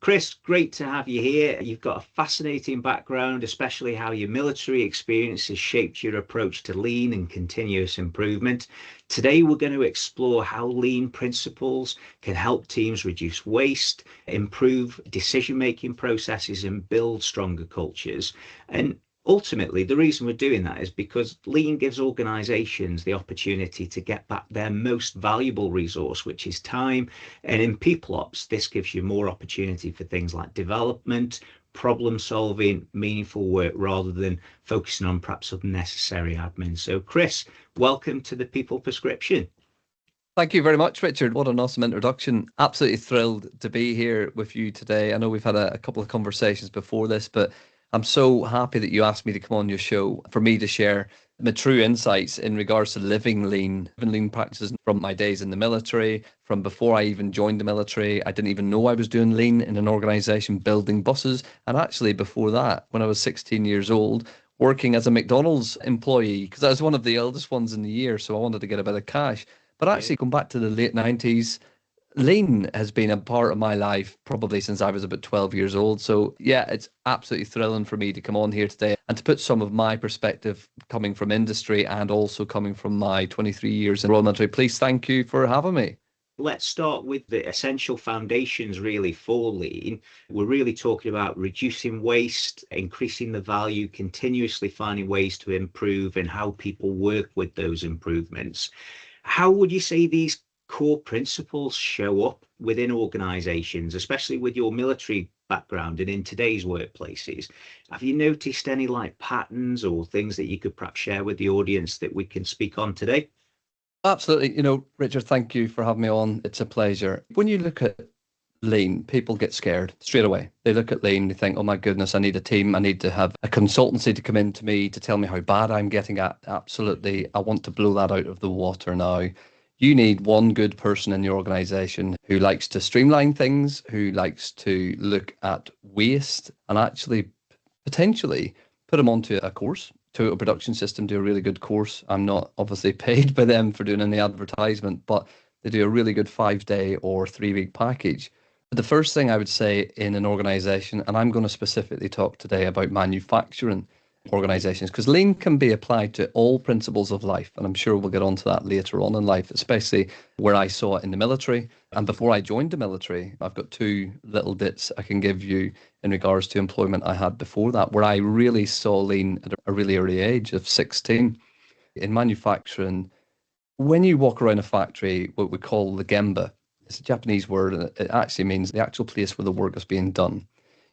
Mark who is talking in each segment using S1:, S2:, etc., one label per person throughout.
S1: Chris, great to have you here. You've got a fascinating background, especially how your military experience has shaped your approach to lean and continuous improvement. Today, we're going to explore how lean principles can help teams reduce waste, improve decision-making processes, and build stronger cultures. And ultimately, the reason we're doing that is because lean gives organizations the opportunity to get back their most valuable resource, which is time. And in people ops, this gives you more opportunity for things like development, problem solving, meaningful work, rather than focusing on perhaps unnecessary admin. So, Chris, welcome to the People Prescription.
S2: Thank you very much, Richard. What an awesome introduction. Absolutely thrilled to be here with you today. I know we've had a couple of conversations before this, but I'm so happy that you asked me to come on your show for me to share my true insights in regards to living lean practices from my days in the military, from before I even joined the military. I didn't even know I was doing lean in an organization building buses. And actually before that, when I was 16 years old, working as a McDonald's employee, because I was one of the eldest ones in the year, so I wanted to get a bit of cash. But actually, going back to the late 90s, lean has been a part of my life probably since I was about 12 years old. So, yeah, it's absolutely thrilling for me to come on here today and to put some of my perspective coming from industry and also coming from my 23 years in Royal Military Police. Thank you for having me.
S1: Let's start with the essential foundations really for lean. We're really talking about reducing waste, increasing the value, continuously finding ways to improve and how people work with those improvements. How would you say these core principles show up within organizations, especially with your military background and in today's workplaces? Have you noticed any like patterns or things that you could perhaps share with the audience that we can speak on today?
S2: Absolutely. Richard, thank you for having me on. It's a pleasure. When you look at lean, people get scared straight away. They look at lean, they think, oh my goodness, I need a team. I need to have a consultancy to come in to me to tell me how bad I'm getting at. Absolutely. I want to blow that out of the water now. You need one good person in your organization who likes to streamline things, who likes to look at waste and actually potentially put them onto a course, to a production system, do a really good course. I'm not obviously paid by them for doing any advertisement, but they do a really good 5-day or 3-week package. But the first thing I would say in an organization, and I'm going to specifically talk today about manufacturing organizations, because lean can be applied to all principles of life. And I'm sure we'll get onto that later on in life, especially where I saw it in the military. And before I joined the military, I've got two little bits I can give you in regards to employment I had before that, where I really saw lean at a really early age of 16. In manufacturing, when you walk around a factory, what we call the gemba, it's a Japanese word, and it actually means the actual place where the work is being done.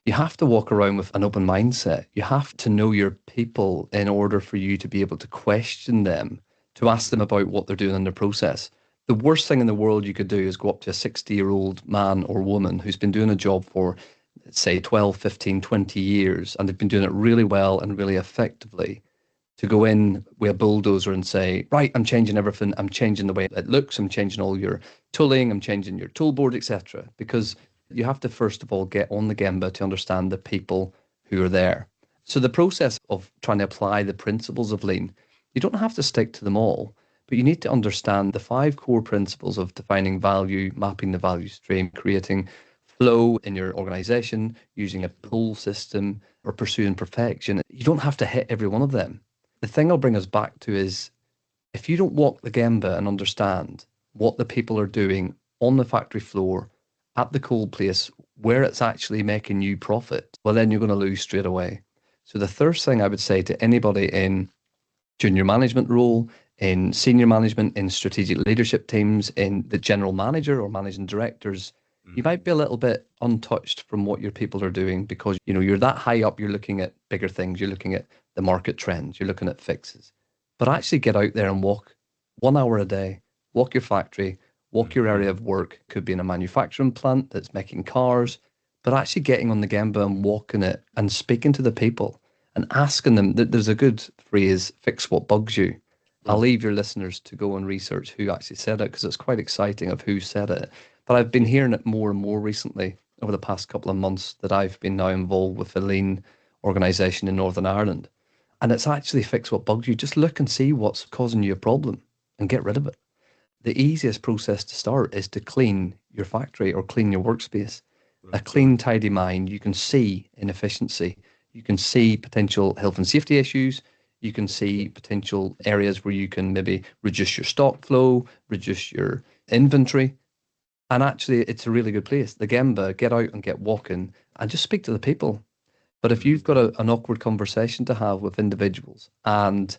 S2: You have to walk around with an open mindset. You have to know your people in order for you to be able to question them, to ask them about what they're doing in their process. The worst thing in the world you could do is go up to a 60-year-old man or woman who's been doing a job for, say, 12, 15, 20 years, and they've been doing it really well and really effectively, to go in with a bulldozer and say, right, I'm changing everything. I'm changing the way it looks. I'm changing all your tooling. I'm changing your tool board, etc. Because you have to, first of all, get on the Gemba to understand the people who are there. So the process of trying to apply the principles of lean, you don't have to stick to them all, but you need to understand the 5 core principles of defining value, mapping the value stream, creating flow in your organization, using a pull system, or pursuing perfection. You don't have to hit every one of them. The thing I'll bring us back to is, if you don't walk the Gemba and understand what the people are doing on the factory floor, at the cold place, where it's actually making you profit, well, then you're going to lose straight away. So the first thing I would say to anybody in junior management role, in senior management, in strategic leadership teams, in the general manager or managing directors, you might be a little bit untouched from what your people are doing because, you're that high up, you're looking at bigger things, you're looking at the market trends, you're looking at fixes. But actually get out there and walk 1 hour a day, walk your factory, walk your area of work. Could be in a manufacturing plant that's making cars, but actually getting on the Gemba and walking it and speaking to the people and asking them. There's a good phrase, fix what bugs you. I'll leave your listeners to go and research who actually said it, because it's quite exciting of who said it. But I've been hearing it more and more recently over the past couple of months that I've been now involved with a lean organisation in Northern Ireland. And it's actually fix what bugs you. Just look and see what's causing you a problem and get rid of it. The easiest process to start is to clean your factory or clean your workspace. A clean, tidy mind, you can see inefficiency. You can see potential health and safety issues. You can see potential areas where you can maybe reduce your stock flow, reduce your inventory. And actually, it's a really good place. The Gemba, get out and get walking and just speak to the people. But if you've got an awkward conversation to have with individuals and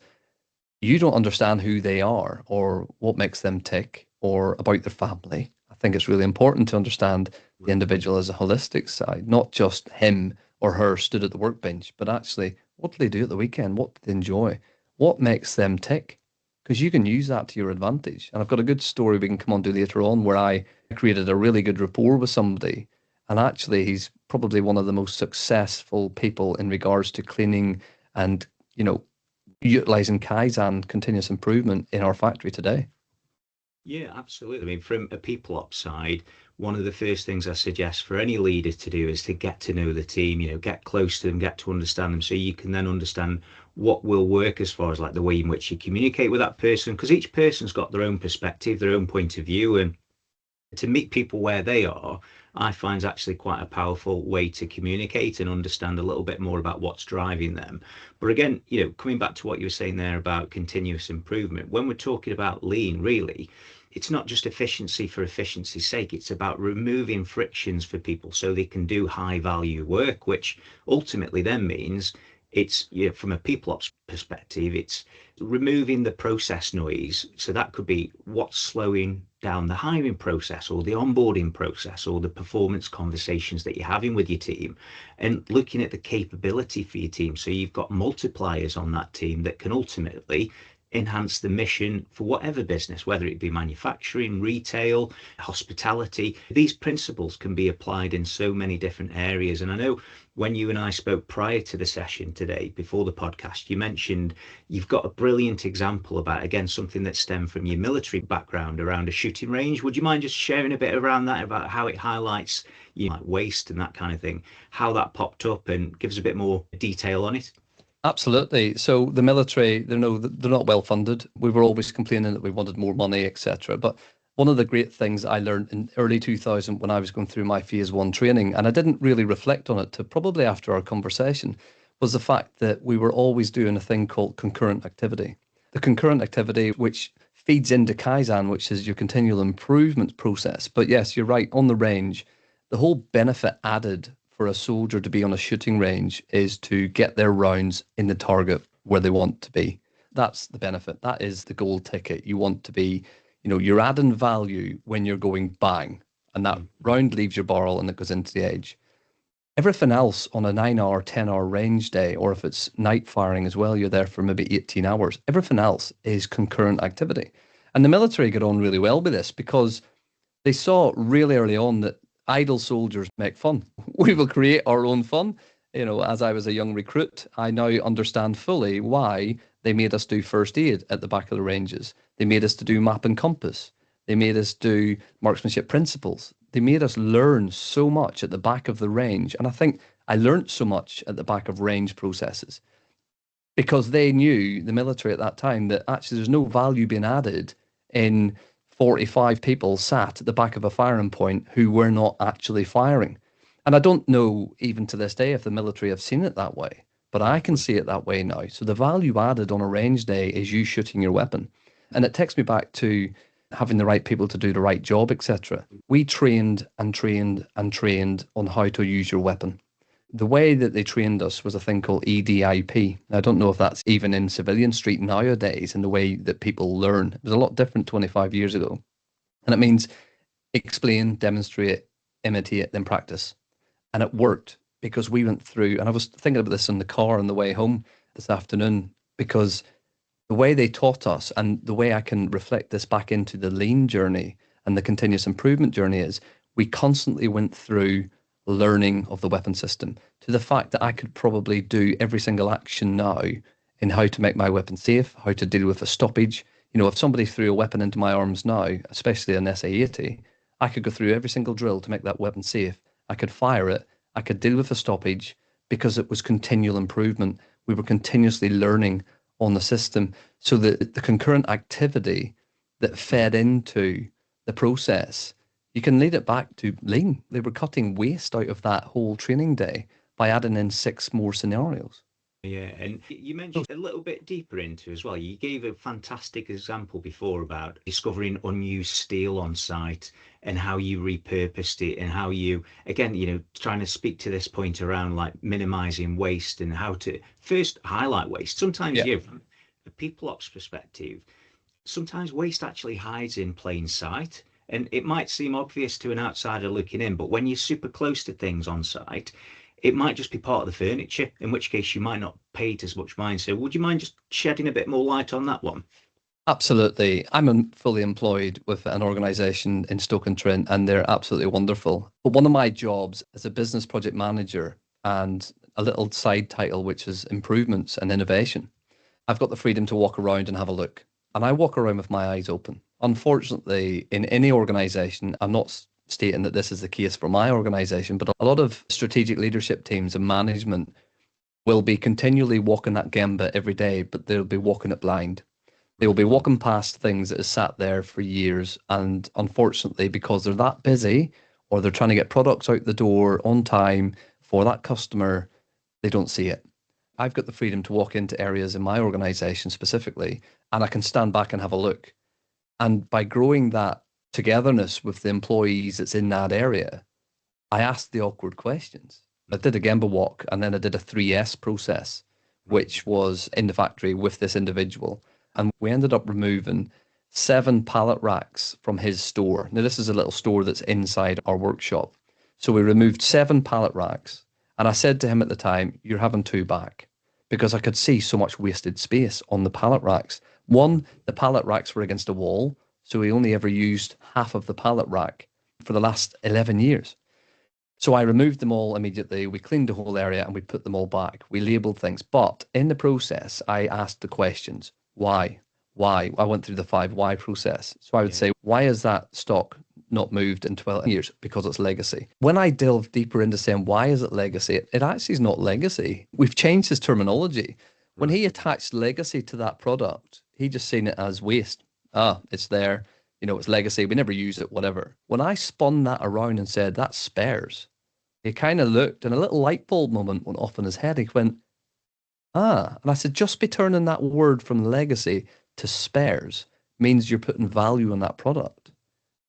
S2: you don't understand who they are or what makes them tick or about their family, I think it's really important to understand the individual as a holistic side, not just him or her stood at the workbench, but actually what do they do at the weekend? What do they enjoy? What makes them tick? Because you can use that to your advantage. And I've got a good story we can come on to later on where I created a really good rapport with somebody. And actually, he's probably one of the most successful people in regards to cleaning and, utilizing Kaizen continuous improvement in our factory today.
S1: Yeah, absolutely. I mean, from a people ops side, one of the first things I suggest for any leader to do is to get to know the team, get close to them, get to understand them so you can then understand what will work as far as like the way in which you communicate with that person, because each person's got their own perspective, their own point of view, and to meet people where they are, I find is actually quite a powerful way to communicate and understand a little bit more about what's driving them. But again, coming back to what you were saying there about continuous improvement, when we're talking about lean, really, it's not just efficiency for efficiency's sake. It's about removing frictions for people so they can do high value work, which ultimately then means it's, from a people ops perspective, it's removing the process noise. So that could be what's slowing down the hiring process or the onboarding process or the performance conversations that you're having with your team, and looking at the capability for your team. So you've got multipliers on that team that can ultimately enhance the mission for whatever business, whether it be manufacturing, retail, hospitality. These principles can be applied in so many different areas. And I know when you and I spoke prior to the session today, before the podcast, you mentioned you've got a brilliant example about, again, something that stemmed from your military background around a shooting range. Would you mind just sharing a bit around that, about how it highlights like waste and that kind of thing, how that popped up, and gives a bit more detail on it?
S2: Absolutely. So the military, they're not well funded. We were always complaining that we wanted more money, etc. But one of the great things I learned in early 2000 when I was going through my phase one training, and I didn't really reflect on it to probably after our conversation, was the fact that we were always doing a thing called concurrent activity. The concurrent activity, which feeds into Kaizen, which is your continual improvement process. But yes, you're right, on the range, the whole benefit added for a soldier to be on a shooting range is to get their rounds in the target where they want to be. That's the benefit. That is the gold ticket. You want to be, you're adding value when you're going bang, and that round leaves your barrel and it goes into the edge. Everything else on a 9 hour, 10 hour range day, or if it's night firing as well, you're there for maybe 18 hours. Everything else is concurrent activity. And the military got on really well with this because they saw really early on that idle soldiers make fun. We will create our own fun. As I was a young recruit, I now understand fully why they made us do first aid at the back of the ranges. They made us to do map and compass. They made us do marksmanship principles. They made us learn so much at the back of the range. And I think I learned so much at the back of range processes because they knew, the military at that time, that actually there's no value being added in 45 people sat at the back of a firing point who were not actually firing. And I don't know even to this day if the military have seen it that way, but I can see it that way now. So the value added on a range day is you shooting your weapon. And it takes me back to having the right people to do the right job, etc. We trained and trained and trained on how to use your weapon. The way that they trained us was a thing called EDIP. I don't know if that's even in civilian street nowadays in the way that people learn. It was a lot different 25 years ago. And it means explain, demonstrate, imitate, then practice. And it worked because we went through, and I was thinking about this in the car on the way home this afternoon, because the way they taught us and the way I can reflect this back into the lean journey and the continuous improvement journey is we constantly went through learning of the weapon system to the fact that I could probably do every single action now in how to make my weapon safe, how to deal with a stoppage. If somebody threw a weapon into my arms now, especially an SA-80, I could go through every single drill to make that weapon safe. I could fire it. I could deal with a stoppage because it was continual improvement. We were continuously learning on the system. So the concurrent activity that fed into the process, You can lead it back to lean. They were cutting waste out of that whole training day by adding in 6 more scenarios.
S1: Yeah, and you
S2: So
S1: mentioned a little bit deeper into as well. You gave a fantastic example before about discovering unused steel on site and how you repurposed it and how you, again, trying to speak to this point around like minimizing waste and how to first highlight waste. Sometimes,
S2: yeah,
S1: from a people ops perspective, sometimes waste actually hides in plain sight. And it might seem obvious to an outsider looking in, but when you're super close to things on site, it might just be part of the furniture, in which case you might not pay it as much mind. So would you mind just shedding a bit more light on that one?
S2: absolutely. Fully employed with an organisation in Stoke-on-Trent, and they're absolutely wonderful. But one of my jobs as a business project manager and a little side title, which is improvements and innovation, I've got the freedom to walk around and have a look. And I walk around with my eyes open. Unfortunately, in any organisation, I'm not stating that this is the case for my organisation, but a lot of strategic leadership teams and management will be continually walking that gambit every day, but they'll be walking it blind. They will be walking past things that have sat there for years. And unfortunately, because they're that busy or they're trying to get products out the door on time for that customer, they don't see it. I've got the freedom to walk into areas in my organization specifically, and I can stand back and have a look. And by growing that togetherness with the employees that's in that area, I asked the awkward questions. I did a Gemba walk and then I did a 3S process, which was in the factory with this individual. And we ended up removing 7 pallet racks from his store. Now, this is a little store that's inside our workshop. So we removed 7 pallet racks. And I said to him at the time, "You're having 2 back," because I could see so much wasted space on the pallet racks. One, the pallet racks were against a wall. So we only ever used half of the pallet rack for the last 11 years. So I removed them all immediately. We cleaned the whole area and we put them all back. We labeled things. But in the process, I asked the questions. Why? Why? I went through the 5 why process. So I would
S1: Yeah.
S2: say, why is that stock not moved in 12 years? Because it's legacy. When I delve deeper into saying, why is it legacy? It actually is not legacy. We've changed his terminology. When
S1: Right.
S2: he attached legacy to that product, he just seen it as waste. Ah, it's there. It's legacy. We never use it, whatever. When I spun that around and said, that's spares, he kind of looked and a little light bulb moment went off in his head. He went, ah. And I said, just be turning that word from legacy to spares means you're putting value on that product.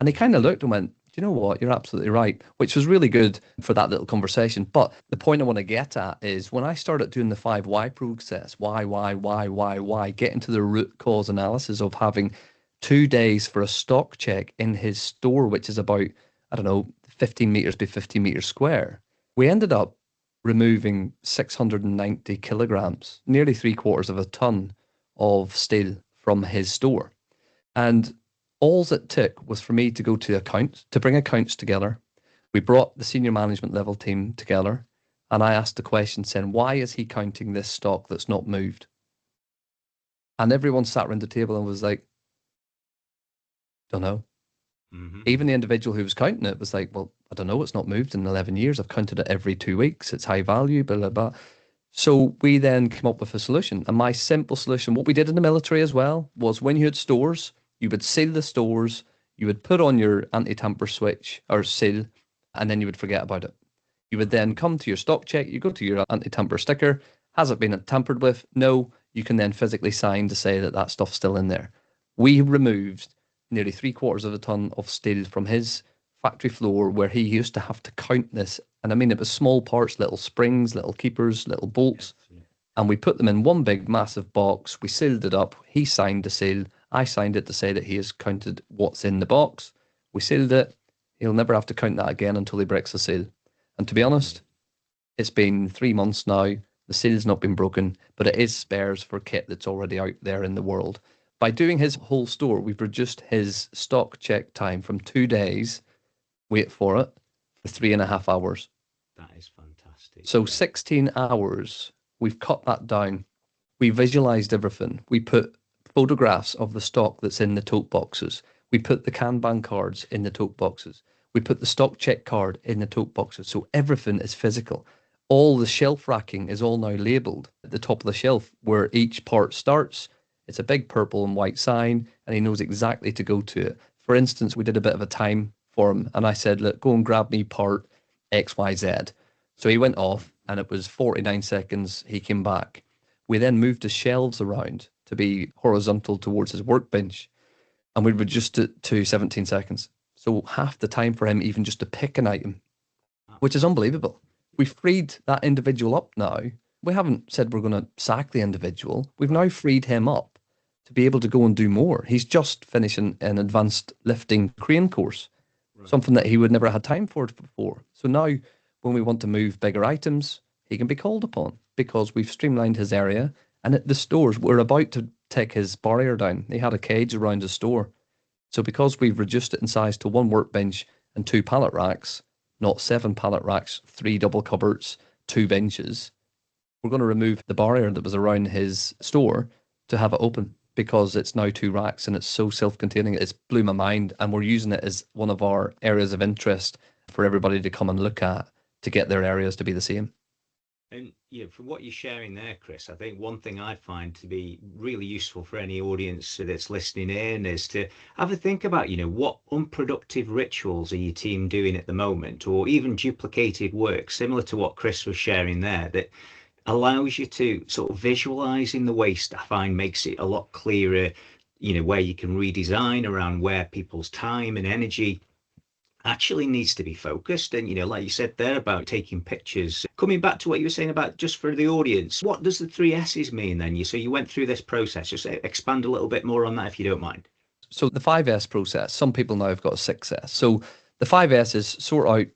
S2: And he kind of looked and went, do you know what? You're absolutely right, which was really good for that little conversation. But the point I want to get at is when I started doing the 5 why process, why, getting to the root cause analysis of having 2 days for a stock check in his store, which is about, I don't know, 15 meters by 50 meters square. We ended up removing 690 kilograms, nearly 3/4 of a ton of steel from his store. And all it took was for me to go to accounts, to bring accounts together. We brought the senior management level team together, and I asked the question saying, why is he counting this stock that's not moved? And everyone sat around the table and was like, don't know.
S1: Hmm.
S2: Even the individual who was counting it was like, well, I don't know, it's not moved in 11 years. I've counted it every 2 weeks. It's high value, blah, blah, blah. So we then came up with a solution. And my simple solution, what we did in the military as well, was when you had stores, you would seal the stores, you would put on your anti-tamper switch or seal, and then you would forget about it. You would then come to your stock check, you go to your anti-tamper sticker. Has it been tampered with? No. You can then physically sign to say that that stuff's still in there. We removed nearly 3/4 of a ton of steel from his factory floor where he used to have to count this. And I mean, it was small parts, little springs, little keepers, little bolts.
S1: Yes.
S2: And we put them in one big massive box. We sealed it up. He signed the seal. I signed it to say that he has counted what's in the box. We sealed it. He'll never have to count that again until he breaks the seal. And to be honest, it's been 3 months now. The seal's not been broken, but it is spares for kit that's already out there in the world. By doing his whole store, we've reduced his stock check time from 2 days, wait for it, for 3.5 hours.
S1: That is fantastic.
S2: So
S1: Yeah.
S2: 16 hours, we've cut that down. We visualized everything. We put photographs of the stock that's in the tote boxes. We put the Kanban cards in the tote boxes. We put the stock check card in the tote boxes. So everything is physical. All the shelf racking is all now labeled at the top of the shelf where each part starts. It's a big purple and white sign, and he knows exactly to go to it. For instance, we did a bit of a time for him. And I said, look, go and grab me part XYZ. So he went off and it was 49 seconds. He came back. We then moved the shelves around to be horizontal towards his workbench and we reduced it to 17 seconds. So half the time for him even just to pick an item, which is unbelievable. We freed that individual up now. We haven't said we're going to sack the individual. We've now freed him up to be able to go and do more. He's just finishing an advanced lifting crane course, something that he would never had time for before. So now when we want to move bigger items, he can be called upon because we've streamlined his area. And at the stores, we're about to take his barrier down. He had a cage around his store. So because we've reduced it in size to 1 workbench and 2 pallet racks, not 7 pallet racks, 3 double cupboards, 2 benches, we're going to remove the barrier that was around his store to have it open because it's now 2 racks and it's so self-containing. It's blew my mind, and we're using it as one of our areas of interest for everybody to come and look at to get their areas to be the same.
S1: And from what you're sharing there, Chris, I think one thing I find to be really useful for any audience that's listening in is to have a think about, what unproductive rituals are your team doing at the moment, or even duplicated work, similar to what Chris was sharing there, that allows you to sort of visualizing the waste. I find makes it a lot clearer, where you can redesign around where people's time and energy actually needs to be focused. And like you said there about taking pictures, coming back to what you were saying about, just for the audience, what does the 3 S's mean then? You went through this process, just expand a little bit more on that if you don't mind.
S2: So the 5S process, some people now have got a 6S. So the 5S is sort out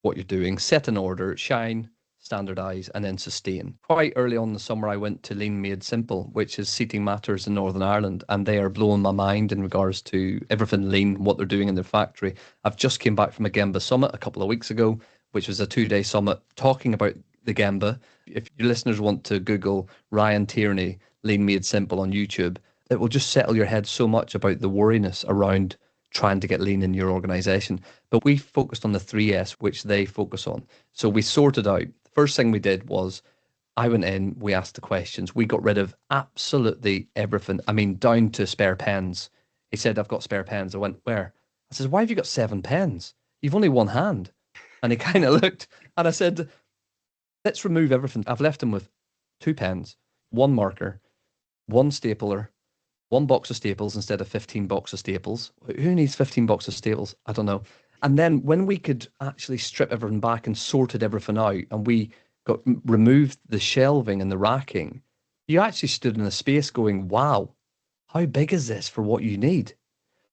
S2: what you're doing, set an order, shine, standardize, and then sustain. Quite early on in the summer, I went to Lean Made Simple, which is Seating Matters in Northern Ireland, and they are blowing my mind in regards to everything lean, what they're doing in their factory. I've just came back from a Gemba summit a couple of weeks ago, which was a 2-day summit talking about the Gemba. If your listeners want to Google Ryan Tierney, Lean Made Simple on YouTube, it will just settle your head so much about the worriness around trying to get lean in your organization. But we focused on the 3S, which they focus on. So we sorted out. The first thing we did was I went in, we asked the questions. We got rid of absolutely everything. I mean, down to spare pens. He said, I've got spare pens. I went, where? I said, why have you got 7 pens? You've only 1 hand. And he kind of looked and I said, let's remove everything. I've left him with 2 pens, 1 marker, 1 stapler, 1 box of staples instead of 15 boxes of staples. Who needs 15 boxes of staples? I don't know. And then when we could actually strip everything back and sorted everything out and we got removed the shelving and the racking, you actually stood in a space going, wow, how big is this for what you need?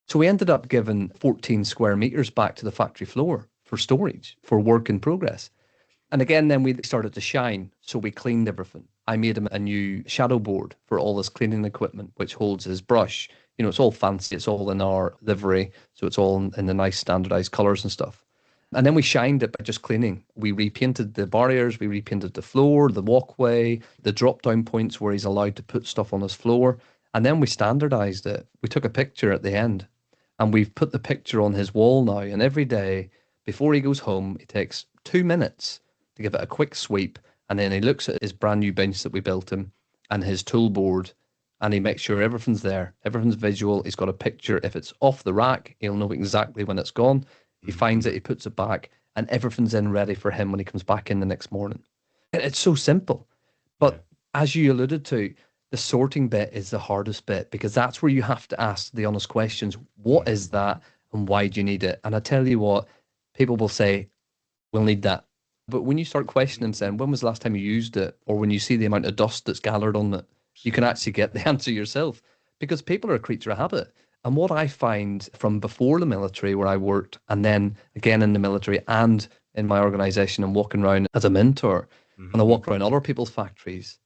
S2: So we ended up giving 14 square meters back to the factory floor for storage, for work in progress. And again, then we started to shine. So we cleaned everything. I made him a new shadow board for all his cleaning equipment, which holds his brush. It's all fancy. It's all in our livery. So it's all in the nice standardized colors and stuff. And then we shined it by just cleaning. We repainted the barriers. We repainted the floor, the walkway, the drop down points where he's allowed to put stuff on his floor. And then we standardized it. We took a picture at the end and we've put the picture on his wall now. And every day before he goes home, it takes 2 minutes to give it a quick sweep. And then he looks at his brand new bench that we built him and his tool board and he makes sure everything's there. Everything's visual. He's got a picture. If it's off the rack, he'll know exactly when it's gone. He finds it, he puts it back, and everything's in ready for him when he comes back in the next morning. It's so simple. But as you alluded to, the sorting bit is the hardest bit because that's where you have to ask the honest questions. What is that and why do you need it? And I tell you what, people will say, we'll need that. But when you start questioning saying, when was the last time you used it? Or when you see the amount of dust that's gathered on it, you can actually get the answer yourself because people are a creature of habit. And what I find from before the military where I worked and then again in the military and in my organization and walking around as a mentor and I walk around other people's factories,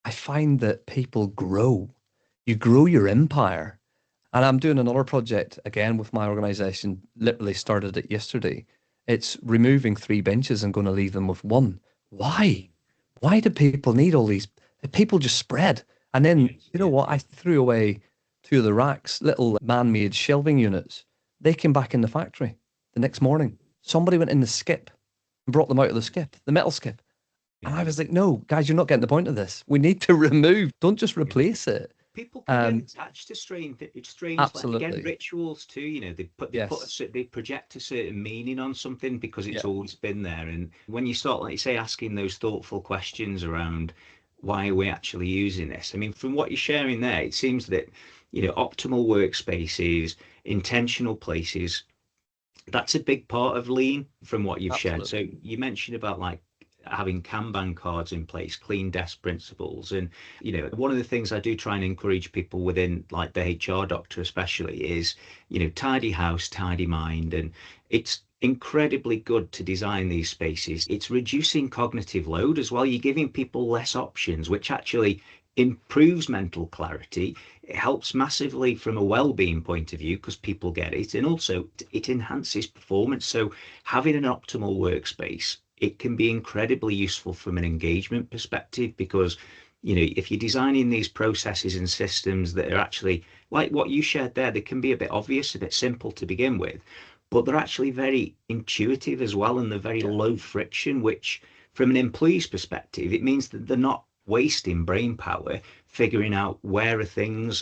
S2: I find that people grow. You grow your empire. And I'm doing another project again with my organization, literally started it yesterday. It's removing 3 benches and going to leave them with 1. Why? Why do people need all these? People just spread. And then, you know what? I threw away 2 of the racks, little man-made shelving units. They came back in the factory the next morning. Somebody went in the skip and brought them out of the skip, the metal skip. And I was like, no, guys, you're not getting the point of this. We need to remove, don't just replace it.
S1: People can get attached to strange, like again,
S2: Absolutely.
S1: rituals too.
S2: Yes.
S1: They project a certain meaning on something because it's
S2: Yeah.
S1: always been there. And when you start, like you say, asking those thoughtful questions around why are we actually using this? I mean, from what you're sharing there, it seems that, optimal workspaces, intentional places, that's a big part of lean from what you've shared. So
S2: Absolutely.
S1: you mentioned about like having Kanban cards in place, clean desk principles. And, one of the things I do try and encourage people within like the HR doctor, especially is, tidy house, tidy mind. And it's incredibly good to design these spaces. It's reducing cognitive load as well. You're giving people less options, which actually improves mental clarity. It helps massively from a well-being point of view because people get it, and also it enhances performance. So having an optimal workspace, it can be incredibly useful from an engagement perspective because, if you're designing these processes and systems that are actually like what you shared there, they can be a bit obvious, a bit simple to begin with, but they're actually very intuitive as well, and they're very
S2: Yeah.
S1: low friction, which from an employee's perspective, it means that they're not wasting brain power figuring out where are things,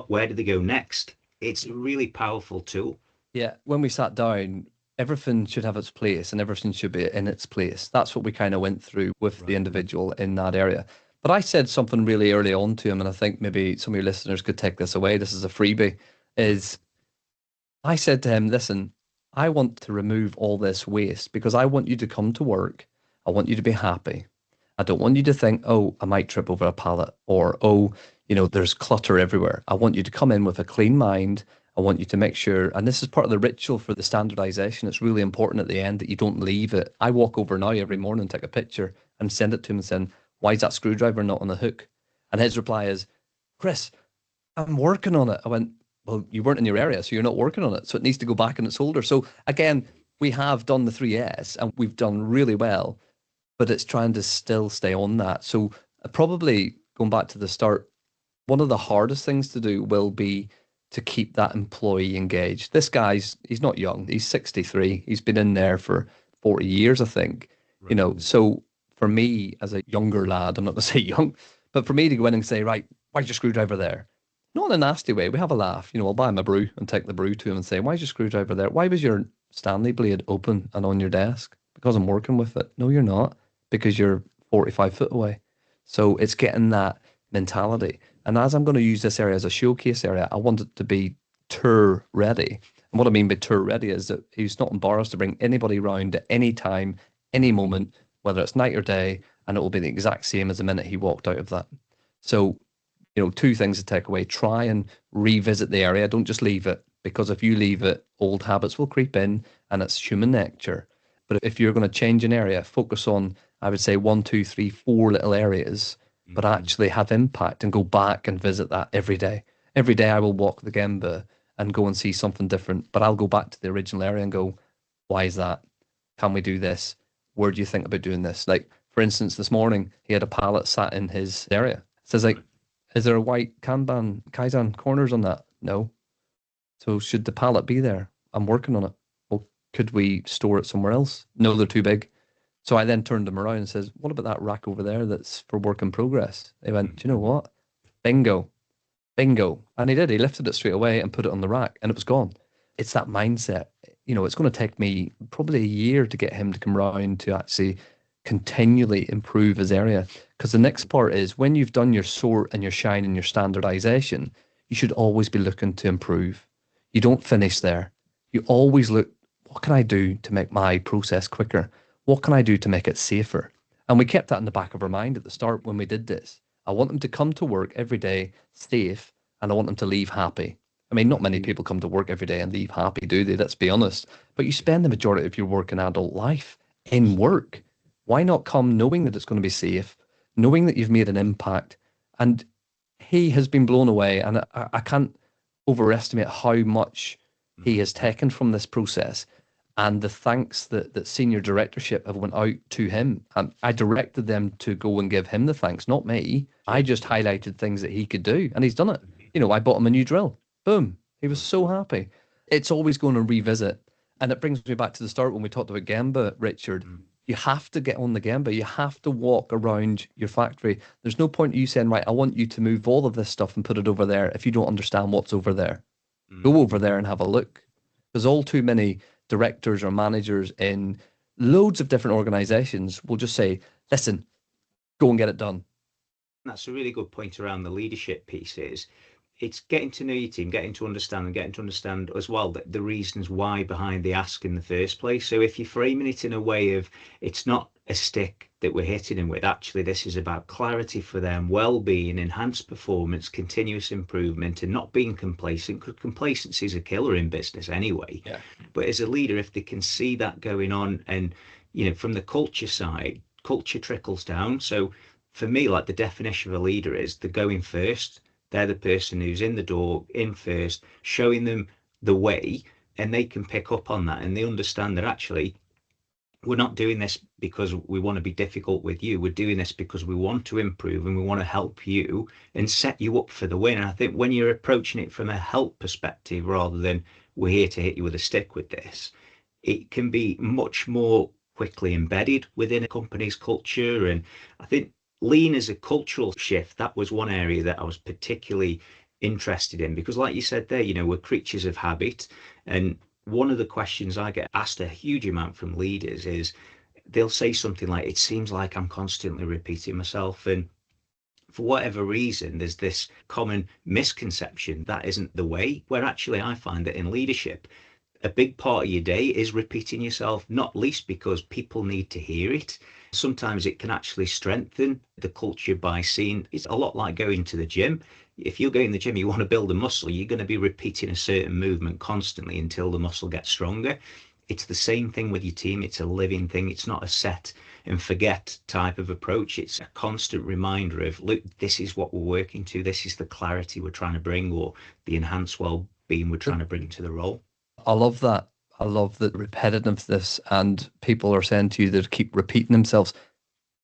S1: where do they go next. It's a really powerful tool.
S2: Yeah. When we sat down, everything should have its place and everything should be in its place. That's what we kind of went through with the
S1: Right.
S2: individual in that area. But I said something really early on to him, and I think maybe some of your listeners could take this away. This is a freebie.
S1: Right.
S2: Is I said to him, listen, I want to remove all this waste because I want you to come to work. I want you to be happy. I don't want you to think, oh, I might trip over a pallet or, oh, there's clutter everywhere. I want you to come in with a clean mind. I want you to make sure, and this is part of the ritual for the standardization. It's really important at the end that you don't leave it. I walk over now every morning, take a picture and send it to him and saying, why is that screwdriver not on the hook? And his reply is, Chris, I'm working on it. I went, well, you weren't in your area, so you're not working on it. So it needs to go back in its holder. So again, we have done the 3S and we've done really well, but it's trying to still stay on that. So probably going back to the start, one of the hardest things to do will be to keep that employee engaged. This he's not young. He's 63. He's been in there for 40 years, I think.
S1: Right.
S2: So for me as a younger lad, I'm not going to say young, but for me to go in and say, right, why's your screwdriver there? Not in a nasty way. We have a laugh. I'll buy him a brew and take the brew to him and say, why's your screwdriver there? Why was your Stanley blade open and on your desk? Because I'm working with it. No, you're not, because you're 45 foot away. So it's getting that mentality. And as I'm going to use this area as a showcase area, I want it to be tour ready. And what I mean by tour ready is that he's not embarrassed to bring anybody around at any time, any moment, whether it's night or day, and it will be the exact same as the minute he walked out of that. So, two things to take away. Try and revisit the area. Don't just leave it, because if you leave it, old habits will creep in and it's human nature. But if you're going to change an area, focus on, I would say, one, two, three, four little areas, but
S1: Mhm.
S2: actually have impact and go back and visit that every day. Every day I will walk the Gemba and go and see something different, but I'll go back to the original area and go, why is that? Can we do this? Where do you think about doing this? Like, for instance, this morning he had a pallet sat in his area. It says, like,
S1: Right.
S2: is there a white Kanban Kaizen corners on that? No. So should the pallet be there? I'm working on it. Well, could we store it somewhere else? No, they're too big. So I then turned them around and says, what about that rack over there that's for work in progress? They went, do you know
S1: Mhm.
S2: what? Bingo, bingo. And he did. He lifted it straight away and put it on the rack and it was gone. It's that mindset. It's going to take me probably a year to get him to come round to actually continually improve his area. Because the next part is when you've done your sort and your shine and your standardization, you should always be looking to improve. You don't finish there. You always look, what can I do to make my process quicker? What can I do to make it safer? And we kept that in the back of our mind at the start when we did this. I want them to come to work every day safe, and I want them to leave happy. I mean, not many
S1: Right.
S2: people come to work every day and leave happy, do they? Let's be honest. But you spend the majority of your working adult life in work. Why not come knowing that it's going to be safe, knowing that you've made an impact? And he has been blown away, and I can't overestimate how much he has
S1: Mhm.
S2: taken from this process and the thanks that senior directorship have went out to him. And I directed them to go and give him the thanks, not me. I
S1: Sure.
S2: just highlighted things that he could do, and he's done it. I bought him a new drill. Boom. He was
S1: Right.
S2: so happy. It's always going to revisit. And it brings me back to the start when we talked about Gemba, Richard. You have to get on the Gemba. You have to walk around your factory. There's no point you saying, right, I want you to move all of this stuff and put it over there if you don't understand what's over there. Go over there and have a look. Because all too many directors or managers in loads of different organizations will just say, listen, go and get it done.
S1: That's a really good point around the leadership piece. Is it's getting to know your team, getting to understand, and getting to understand as well that the reasons why behind the ask in the first place. So if you're framing it in a way of it's not a stick that we're hitting them with, actually this is about clarity for them, well-being, enhanced performance, continuous improvement, and not being complacent, because complacency is a killer in business anyway.
S2: Yeah.
S1: But as a leader, if they can see that going on, and from the culture side, culture trickles down. So for me, like the definition of a leader is the going first. They're the person who's in the door, in first, showing them the way, and they can pick up on that, and they understand that actually we're not doing this because we want to be difficult with you. We're doing this because we want to improve and we want to help you and set you up for the win. And I think when you're approaching it from a help perspective rather than we're here to hit you with a stick with this, it can be much more quickly embedded within a company's culture. And I think lean as a cultural shift, that was one area that I was particularly interested in, because like you said there, we're creatures of habit. And one of the questions I get asked a huge amount from leaders is they'll say something like, it seems like I'm constantly repeating myself. And for whatever reason, there's this common misconception that isn't the way, where actually I find that in leadership, a big part of your day is repeating yourself, not least because people need to hear it. Sometimes it can actually strengthen the culture by seeing it's a lot like going to the gym. If you're going to the gym, you want to build a muscle, you're going to be repeating a certain movement constantly until the muscle gets stronger. It's the same thing with your team. It's a living thing. It's not a set and forget type of approach. It's a constant reminder of, look, this is what we're working to. This is the clarity we're trying to bring, or the enhanced well-being we're trying to bring to the role.
S2: I love that. I love the repetitiveness, and people are saying to you that keep repeating themselves.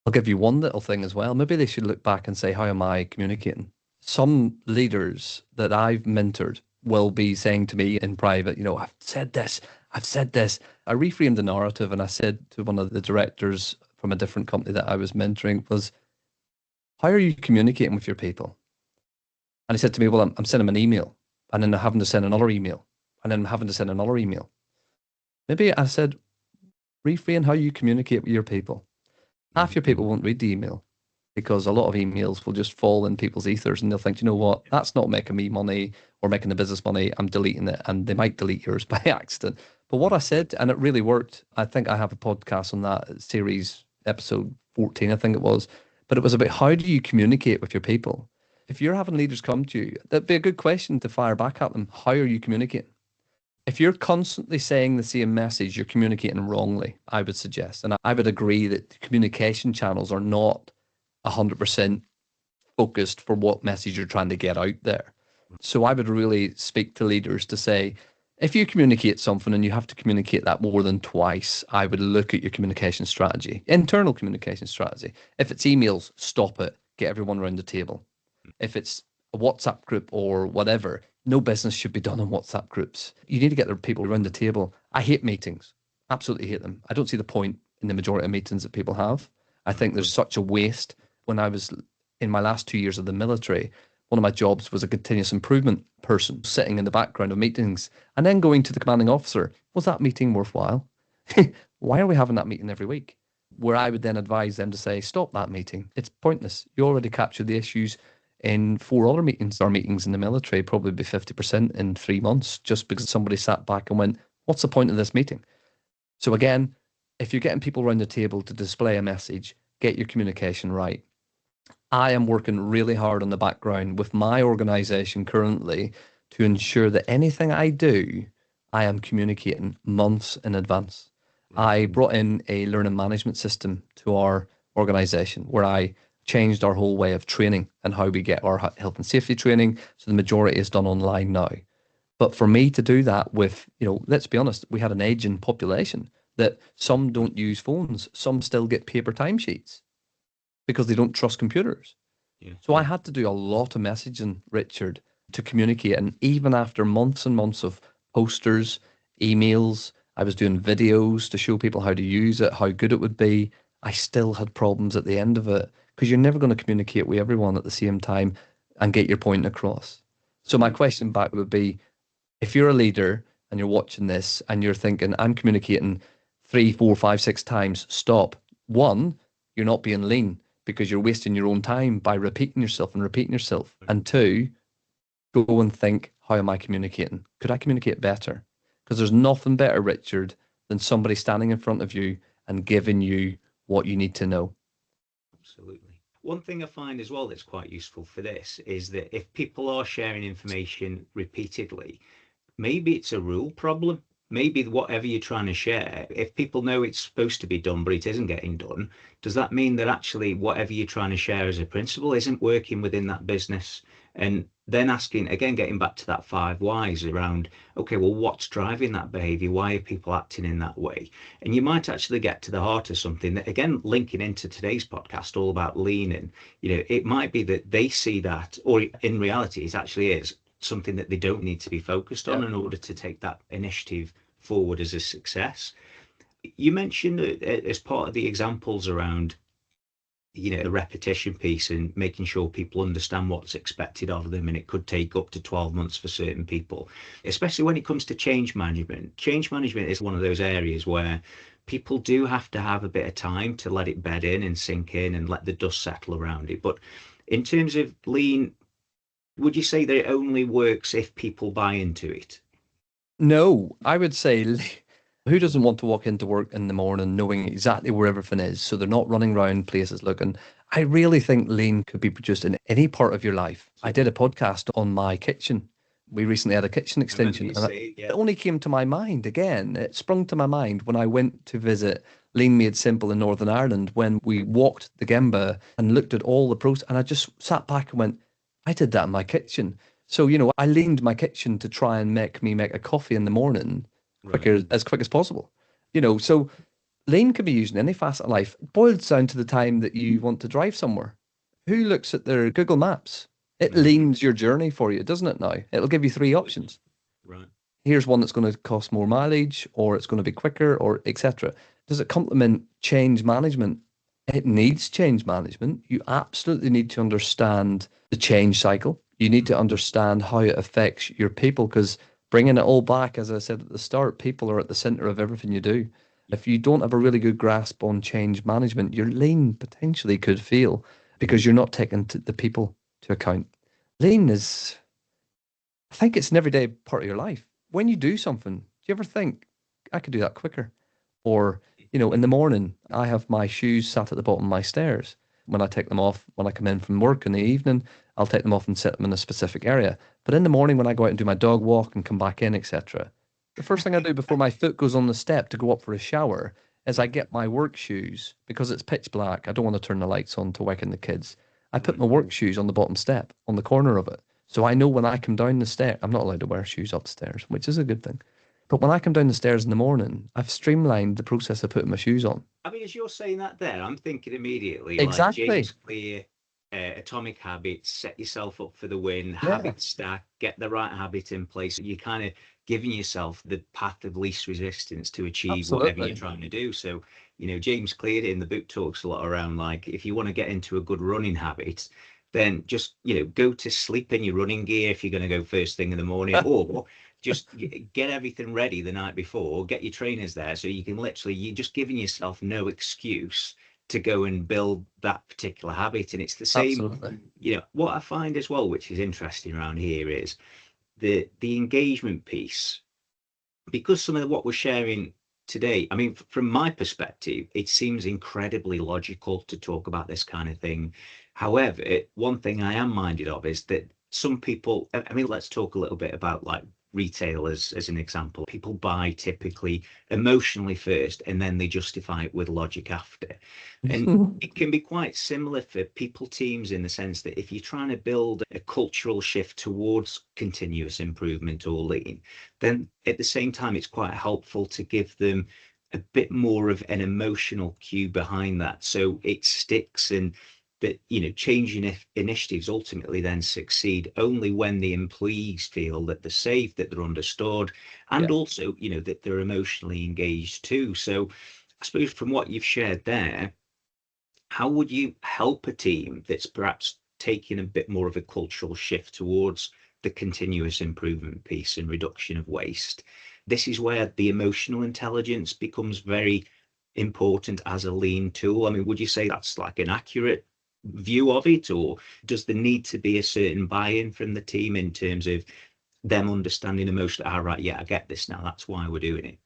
S2: I'll give you one little thing as well. Maybe they should look back and say, how am I communicating? Some leaders that I've mentored will be saying to me in private, I've said this, I've said this. I reframed the narrative and I said to one of the directors from a different company that I was mentoring was, how are you communicating with your people? And he said to me, well, I'm sending them an email, and then I'm having to send another email, and then I'm having to send another email. Maybe I said, reframe how you communicate with your people. Half your people won't read the email because a lot of emails will just fall in people's ethers and they'll think, you know what, that's not making me money or making the business money. I'm deleting it. And they might delete yours by accident. But what I said, and it really worked, I think I have a podcast on that series, episode 14, I think it was. But it was about how do you communicate with your people? If you're having leaders come to you, that'd be a good question to fire back at them. How are you communicating? If you're constantly saying the same message, you're communicating wrongly, I would suggest. And I would agree that communication channels are not 100% focused for what message you're trying to get out there. So I would really speak to leaders to say, if you communicate something and you have to communicate that more than twice, I would look at your communication strategy, internal communication strategy. If it's emails, stop it, get everyone around the table. If it's a WhatsApp group or whatever, no business should be done in WhatsApp groups. You need to get the people around the table. I hate meetings. Absolutely hate them. I don't see the point in the majority of meetings that people have. I think there's such a waste. When I was in my last 2 years of the military, one of my jobs was a continuous improvement person sitting in the background of meetings and then going to the commanding officer, was that meeting worthwhile? Why are we having that meeting every week? Where I would then advise them to say, stop that meeting. It's pointless. You already captured the issues in 4 other meetings. Our meetings in the military probably be 50% in 3 months just because somebody sat back and went, what's the point of this meeting? So again, if you're getting people around the table to display a message, get your communication right. I am working really hard on the background with my organization currently to ensure that anything I do, I am communicating months in advance. I brought in a learning management system to our organization where I changed our whole way of training and how we get our health and safety training. So the majority is done online now. But for me to do that with, let's be honest, we had an aging population that some don't use phones, some still get paper timesheets because they don't trust computers.
S1: Yeah.
S2: So I had to do a lot of messaging, Richard, to communicate. And even after months and months of posters, emails, I was doing videos to show people how to use it, how good it would be. I still had problems at the end of it because you're never going to communicate with everyone at the same time and get your point across. So my question back would be, if you're a leader and you're watching this and you're thinking, I'm communicating 3, 4, 5, 6 times, stop. One, you're not being lean because you're wasting your own time by repeating yourself and repeating yourself. And two, go and think, how am I communicating? Could I communicate better? Because there's nothing better, Richard, than somebody standing in front of you and giving you what you need to know.
S1: Absolutely. One thing I find as well that's quite useful for this is that if people are sharing information repeatedly, maybe it's a rule problem. Maybe whatever you're trying to share, if people know it's supposed to be done, but it isn't getting done, does that mean that actually whatever you're trying to share as a principle isn't working within that business? And then asking, again, getting back to that 5 whys around, okay, well, what's driving that behavior? Why are people acting in that way? And you might actually get to the heart of something that, again, linking into today's podcast, all about leaning, it might be that they see that, or in reality, it actually is something that they don't need to be focused on
S2: Yeah.
S1: in order to take that initiative forward as a success. You mentioned as part of the examples around the repetition piece and making sure people understand what's expected of them, and it could take up to 12 months for certain people, especially when it comes to change management. Change management is one of those areas where people do have to have a bit of time to let it bed in and sink in and let the dust settle around it. But in terms of lean, would you say that it only works if people buy into it?
S2: No, I would say who doesn't want to walk into work in the morning knowing exactly where everything is so they're not running around places looking. I really think lean could be produced in any part of your life. I did a podcast on my kitchen. We recently had a kitchen
S1: I remember
S2: extension,
S1: you
S2: and
S1: say,
S2: it only came to my mind again. It sprung to my mind when I went to visit Lean Made Simple in Northern Ireland when we walked the Gemba and looked at all the pros, and I just sat back and went, I did that in my kitchen. So, I leaned my kitchen to try and make a coffee in the morning
S1: right,
S2: quick as possible. So lean can be used in any facet of life. It boils down to the time that you want to drive somewhere. Who looks at their Google Maps? It
S1: mm,
S2: leans your journey for you, doesn't it now? It'll give you three options.
S1: right.
S2: Here's one that's going to cost more mileage, or it's going to be quicker, or etc. Does it complement change management? It needs change management. You absolutely need to understand the change cycle. You need to
S1: Mm,
S2: understand how it affects your people because bringing it all back, as I said at the start, people are at the center of everything you do. If you don't have a really good grasp on change management, your lean potentially could fail because you're not taking the people to account. Lean is, I think it's an everyday part of your life. When you do something, do you ever think, I could do that quicker? Or, in the morning, I have my shoes sat at the bottom of my stairs. When I take them off, when I come in from work in the evening, I'll take them off and set them in a specific area. But in the morning, when I go out and do my dog walk and come back in, etc., the first thing I do before my foot goes on the step to go up for a shower is I get my work shoes because it's pitch black. I don't want to turn the lights on to waken the kids. I put
S1: right.
S2: my work shoes on the bottom step, on the corner of it. So I know when I come down the stair, I'm not allowed to wear shoes upstairs, which is a good thing. But when I come down the stairs in the morning, I've streamlined the process of putting my shoes on.
S1: I mean, as you're saying that there, I'm thinking immediately like
S2: Exactly.
S1: James Clear, Atomic Habits, set yourself up for the win,
S2: Yeah,
S1: habit stack, get the right habit in place. You're kind of giving yourself the path of least resistance to achieve whatever you're
S2: absolutely.
S1: trying to do. So, James Clear in the book talks a lot around like if you want to get into a good running habit, then just, go to sleep in your running gear if you're going to go first thing in the morning, or just get everything ready the night before, get your trainers there so you can literally, you're just giving yourself no excuse to go and build that particular habit. And it's the same,
S2: Absolutely.
S1: what I find as well, which is interesting around here is the engagement piece, because some of what we're sharing today, I mean, from my perspective, it seems incredibly logical to talk about this kind of thing. However, one thing I am minded of is that some people, I mean, let's talk a little bit about like retail as an example. People buy typically emotionally first and then they justify it with logic after. And it can be quite similar for people teams in the sense that if you're trying to build a cultural shift towards continuous improvement or lean, then at the same time, it's quite helpful to give them a bit more of an emotional cue behind that. So it sticks. And that, changing initiatives ultimately then succeed only when the employees feel that they're safe, that they're understood, and
S2: Yeah.
S1: also, that they're emotionally engaged too. So I suppose from what you've shared there, how would you help a team that's perhaps taking a bit more of a cultural shift towards the continuous improvement piece and reduction of waste? This is where the emotional intelligence becomes very important as a lean tool. I mean, would you say that's like an accurate view of it, or does there need to be a certain buy-in from the team in terms of them understanding emotionally, all right, yeah, I get this now, that's why we're doing it?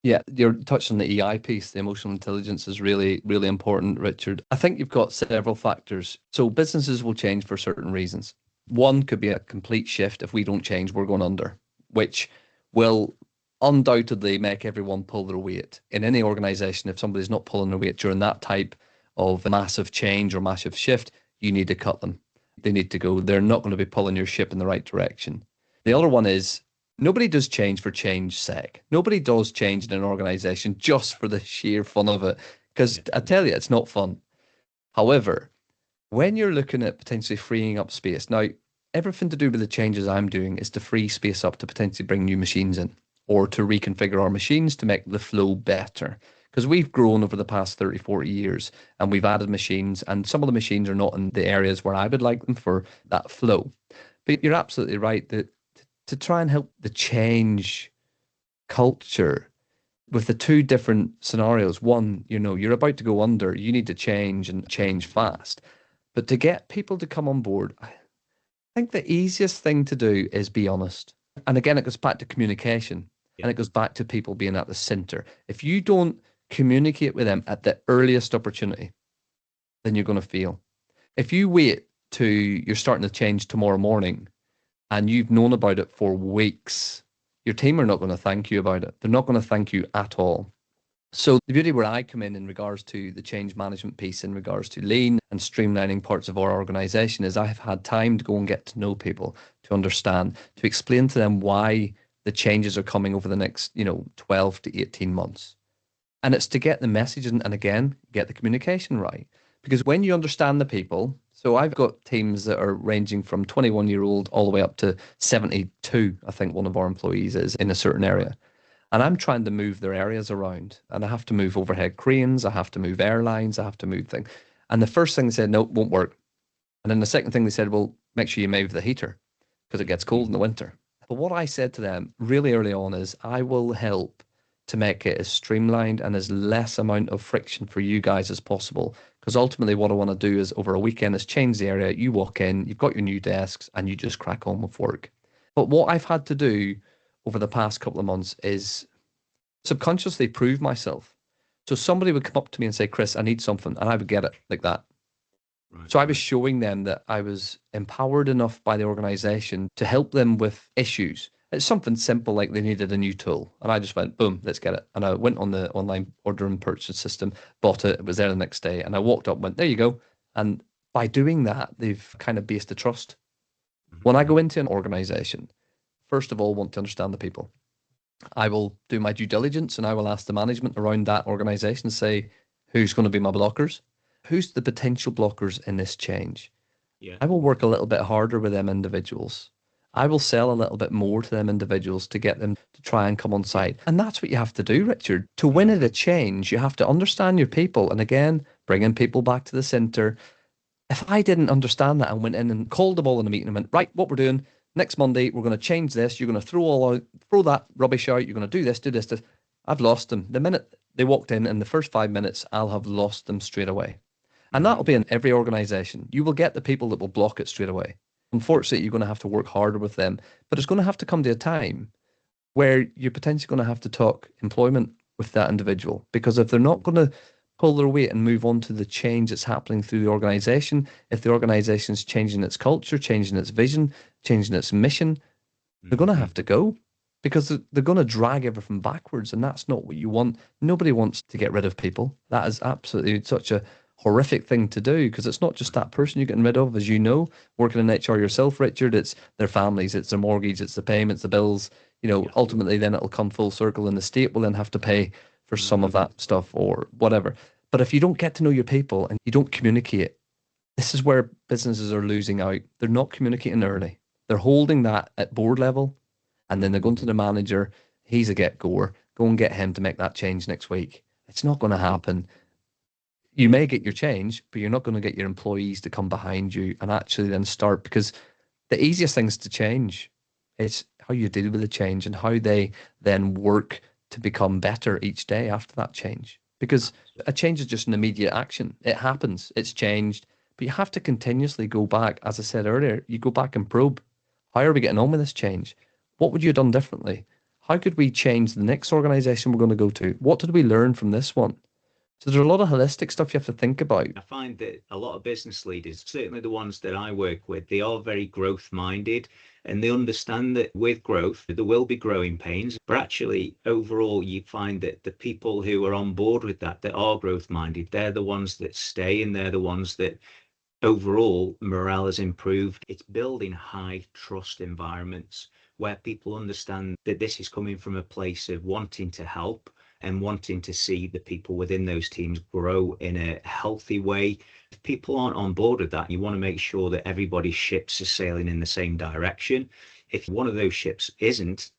S2: Yeah, you're touched on the EI piece. The emotional intelligence is really, really important, Richard. I think you've got several factors. So businesses will change for certain reasons. One could be a complete shift. If we don't change, we're going under, which will undoubtedly make everyone pull their weight. In any organization, if somebody's not pulling their weight during that type of massive change or massive shift, you need to cut them. They need to go. They're not going to be pulling your ship in the right direction. The other one is nobody does change for change's sake. Nobody does change in an organization just for the sheer fun of it. Because I tell you, it's not fun. However, when you're looking at potentially freeing up space, now everything to do with the changes I'm doing is to free space up to potentially bring new machines in or to reconfigure our machines to make the flow better. Because we've grown over the past 30, 40 years and we've added machines, and some of the machines are not in the areas where I would like them for that flow. But you're absolutely right that to try and help the change culture with the two different scenarios. One, you're about to go under, you need to change and change fast. But to get people to come on board, I think the easiest thing to do is be honest. And again, it goes back to communication
S1: Yeah.
S2: and it goes back to people being at the center. If you don't communicate with them at the earliest opportunity, then you're going to fail. If you wait to you're starting to change tomorrow morning and you've known about it for weeks, your team are not going to thank you about it. They're not going to thank you at all. So the beauty where I come in regards to the change management piece, in regards to lean and streamlining parts of our organization, is I have had time to go and get to know people, to understand, to explain to them why the changes are coming over the next, 12 to 18 months. And it's to get the message and again, get the communication right. Because when you understand the people, so I've got teams that are ranging from 21-year-old all the way up to 72, I think one of our employees is in a certain area. And I'm trying to move their areas around. And I have to move overhead cranes, I have to move airlines, I have to move things. And the first thing they said, no, it won't work. And then the second thing they said, well, make sure you move the heater because it gets cold in the winter. But what I said to them really early on is I will help to make it as streamlined and as less amount of friction for you guys as possible. Because ultimately what I want to do is over a weekend is change the area. You walk in, you've got your new desks and you just crack on with work. But what I've had to do over the past couple of months is subconsciously prove myself. So somebody would come up to me and say, Chris, I need something, and I would get it like that.
S1: Right.
S2: So I was showing them that I was empowered enough by the organization to help them with issues. It's something simple like they needed a new tool. And I just went, boom, let's get it. And I went on the online order and purchase system, bought it, it was there the next day. And I walked up, went, there you go. And by doing that, they've kind of based the trust. When I
S1: Mm-hmm.
S2: go into an organization, first of all, want to understand the people. I will do my due diligence and I will ask the management around that organization, say, who's going to be my blockers? Who's the potential blockers in this change?
S1: Yeah.
S2: I will work a little bit harder with them individuals. I will sell a little bit more to them individuals to get them to try and come on
S1: Yeah.
S2: site. And that's what you have to do, Richard. To win
S1: Mm-hmm.
S2: at a change, you have to understand your people. And again, bringing people back to the center. If I didn't understand that and went in and called them all in a meeting and went, right, what we're doing next Monday, we're going to change this. You're going to throw that rubbish out. You're going to do this, do this, this. I've lost them. The minute they walked in the first 5 minutes, I'll have lost them straight away. And that'll
S1: Mm-hmm.
S2: be in every organization. You will get the people that will block it straight away. Unfortunately, you're going to have to work harder with them, but it's going to have to come to a time where you're potentially going to have to talk employment with that individual because if they're not going to pull their weight and move on to the change that's happening through the organization, if the organization is changing its culture, changing its vision, changing its mission, they're going to
S1: Mm-hmm.
S2: have to go because they're going to drag everything backwards. And that's not what you want. Nobody wants to get rid of people. That is absolutely such a horrific thing to do because it's not just that person you're getting rid of, as you know, working in HR yourself, Richard, it's their families, it's their mortgage, it's the payments, the bills.
S1: Yeah.
S2: Ultimately then it'll come full circle and the state will then have to pay for some of
S1: Mm-hmm.
S2: that stuff or whatever. But if you don't get to know your people and you don't communicate This is where businesses are losing out. They're not communicating early. They're holding that at board level, and then they're going to the manager. He's a get-goer. Go and get him to make that change next week. It's not going to happen. You may get your change, but you're not going to get your employees to come behind you and actually then start, because the easiest things to change is how you deal with the change and how they then work to become better each day after that change. Because a change is just an immediate action. It happens, it's changed, but you have to continuously go back. As I said earlier, you go back and probe. How are we getting on with this change? What would you have done differently? How could we change the next organization we're going to go to? What did we learn from this one? So there's a lot of holistic stuff you have to think about.
S1: I find that a lot of business leaders, certainly the ones that I work with, they are very growth minded, and they understand that with growth, there will be growing pains. But actually, overall, you find that the people who are on board with that, that are growth minded, they're the ones that stay, and they're the ones that overall morale has improved. It's building high trust environments where people understand that this is coming from a place of wanting to help and wanting to see the people within those teams grow in a healthy way. If people aren't on board with that, you want to make sure that everybody's ships are sailing in the same direction. If one of those ships isn't,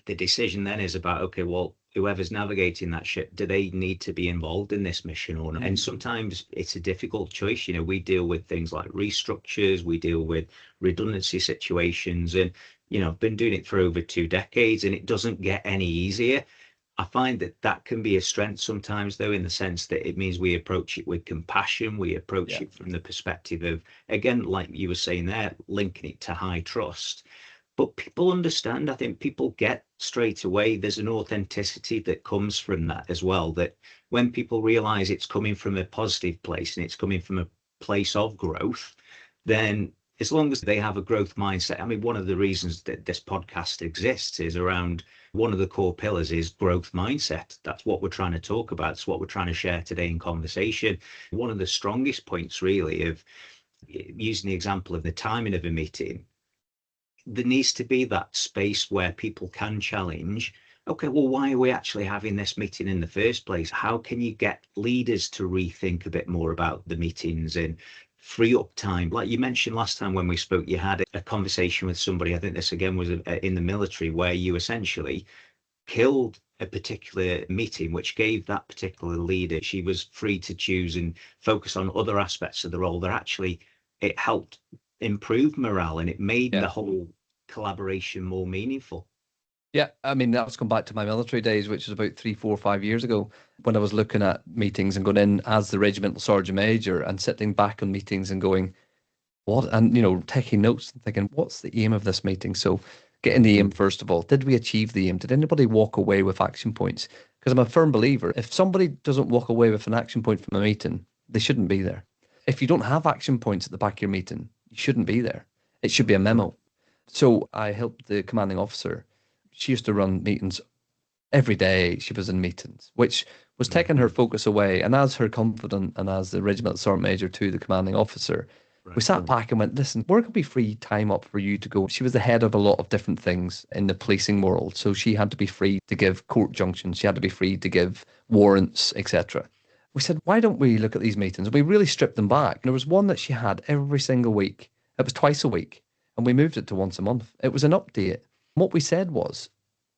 S1: the decision then is about, okay, well, whoever's navigating that ship, do they need to be involved in this mission or not? And sometimes it's a difficult choice. You know, we deal with things like restructures, we deal with redundancy situations, and, you know, I've been doing it for over 2 decades, and it doesn't get any easier. I find that that can be a strength sometimes, though, in the sense that it means we approach it with compassion. We approach
S2: Yeah.
S1: it from the perspective of, again, like you were saying there, linking it to high trust. But people understand. I think people get straight away. There's an authenticity that comes from that as well. That when people realize it's coming from a positive place and it's coming from a place of growth, then as long as they have a growth mindset. I mean, one of the reasons that this podcast exists is around, one of the core pillars is growth mindset. That's what we're trying to talk about. It's what we're trying to share today in conversation. One of the strongest points, really, of using the example of the timing of a meeting, there needs to be that space where people can challenge. Okay, well, why are we actually having this meeting in the first place? How can you get leaders to rethink a bit more about the meetings and free up time? Like you mentioned last time when we spoke, you had a conversation with somebody, I think this again was in the military, where you essentially killed a particular meeting, which gave that particular leader, she was free to choose and focus on other aspects of the role that actually it helped improve morale, and it made the
S2: Yeah.
S1: whole collaboration more meaningful.
S2: Yeah, I mean, that's come back to my military days, which was about 3, 4, 5 years ago, when I was looking at meetings and going in as the regimental sergeant major and sitting back on meetings and going, what? And, taking notes and thinking, what's the aim of this meeting? So getting the aim, first of all, did we achieve the aim? Did anybody walk away with action points? Because I'm a firm believer, if somebody doesn't walk away with an action point from a meeting, they shouldn't be there. If you don't have action points at the back of your meeting, you shouldn't be there. It should be a memo. So I helped the commanding officer. She used to run meetings every day. She was in meetings, which was taking her focus away. And as her confidant and as the regimental sergeant major to the commanding officer, we
S1: Right.
S2: sat back and went, listen, where could we free time up for you to go? She was the head of a lot of different things in the policing world. So she had to be free to give court junctions. She had to be free to give warrants, etc. We said, why don't we look at these meetings? We really stripped them back. And there was one that she had every single week. It was twice a week. And we moved it to once a month. It was an update. What we said was,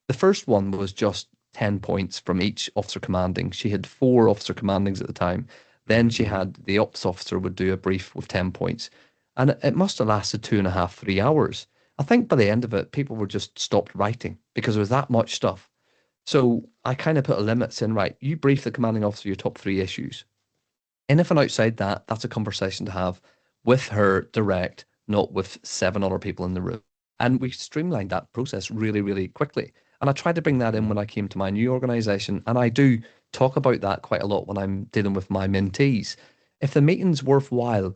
S2: the first one was just 10 points from each officer commanding. She had 4 officer commandings at the time. Then she had the ops officer would do a brief with 10 points. And it must have lasted 2.5, 3 hours. I think by the end of it, people were just stopped writing because there was that much stuff. So I kind of put a limit saying, right, you brief the commanding officer your top 3 issues. Anything outside that, that's a conversation to have with her direct, not with 7 other people in the room. And we streamlined that process really, really quickly. And I tried to bring that in when I came to my new organization. And I do talk about that quite a lot when I'm dealing with my mentees. If the meeting's worthwhile,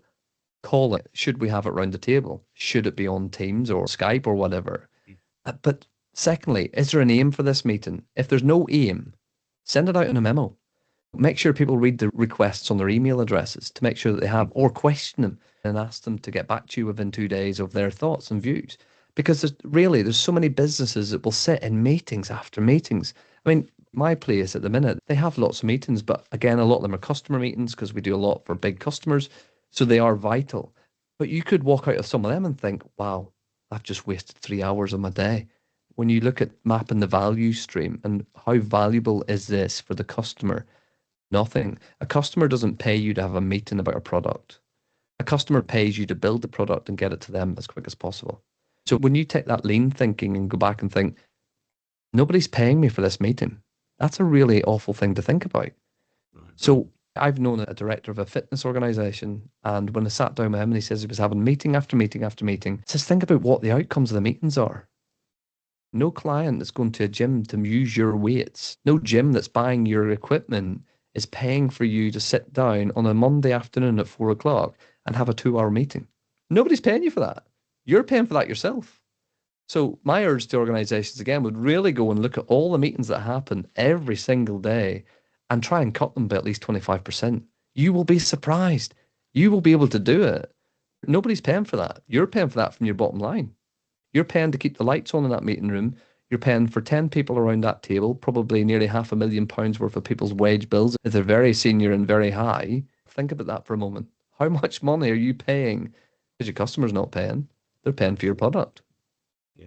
S2: call it. Should we have it round the table? Should it be on Teams or Skype or whatever? But secondly, is there an aim for this meeting? If there's no aim, send it out in a memo. Make sure people read the requests on their email addresses to make sure that they have, or question them and ask them to get back to you within 2 days of their thoughts and views. Because there's so many businesses that will sit in meetings after meetings. I mean, my place at the minute, they have lots of meetings, but again, a lot of them are customer meetings because we do a lot for big customers. So they are vital. But you could walk out of some of them and think, wow, I've just wasted 3 hours of my day. When you look at mapping the value stream and how valuable is this for the customer, nothing. A customer doesn't pay you to have a meeting about a product. A customer pays you to build the product and get it to them as quick as possible. So when you take that lean thinking and go back and think, nobody's paying me for this meeting, that's a really awful thing to think about. So I've known a director of a fitness organization, and when I sat down with him and he says he was having meeting after meeting after meeting, he says, think about what the outcomes of the meetings are. No client that's going to a gym to use your weights, no gym that's buying your equipment is paying for you to sit down on a Monday afternoon at 4 o'clock and have a 2 hour meeting. Nobody's paying you for that. You're paying for that yourself. So my urge to organizations again would really go and look at all the meetings that happen every single day and try and cut them by at least 25%. You will be surprised. You will be able to do it. Nobody's paying for that. You're paying for that from your bottom line. You're paying to keep the lights on in that meeting room. You're paying for 10 people around that table, probably nearly £500,000 worth of people's wage bills if they're very senior and very high. Think about that for a moment. How much money are you paying? Because your customer's not paying. They're paying for your product.
S1: Yeah.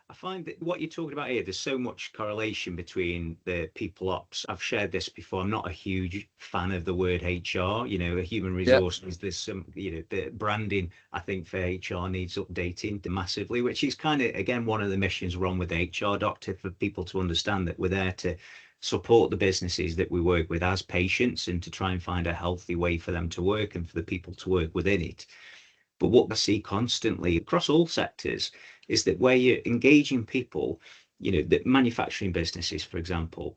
S1: I find that what you're talking about here, there's so much correlation between the people ops. I've shared this before. I'm not a huge fan of the word HR, a human
S2: Yep.
S1: resources. There's some, the branding, I think, for HR needs updating massively, which is kind of, again, one of the missions wrong with the HR doctor, for people to understand that we're there to support the businesses that we work with as patients and to try and find a healthy way for them to work and for the people to work within it. But what I see constantly across all sectors is that where you're engaging people, the manufacturing businesses, for example,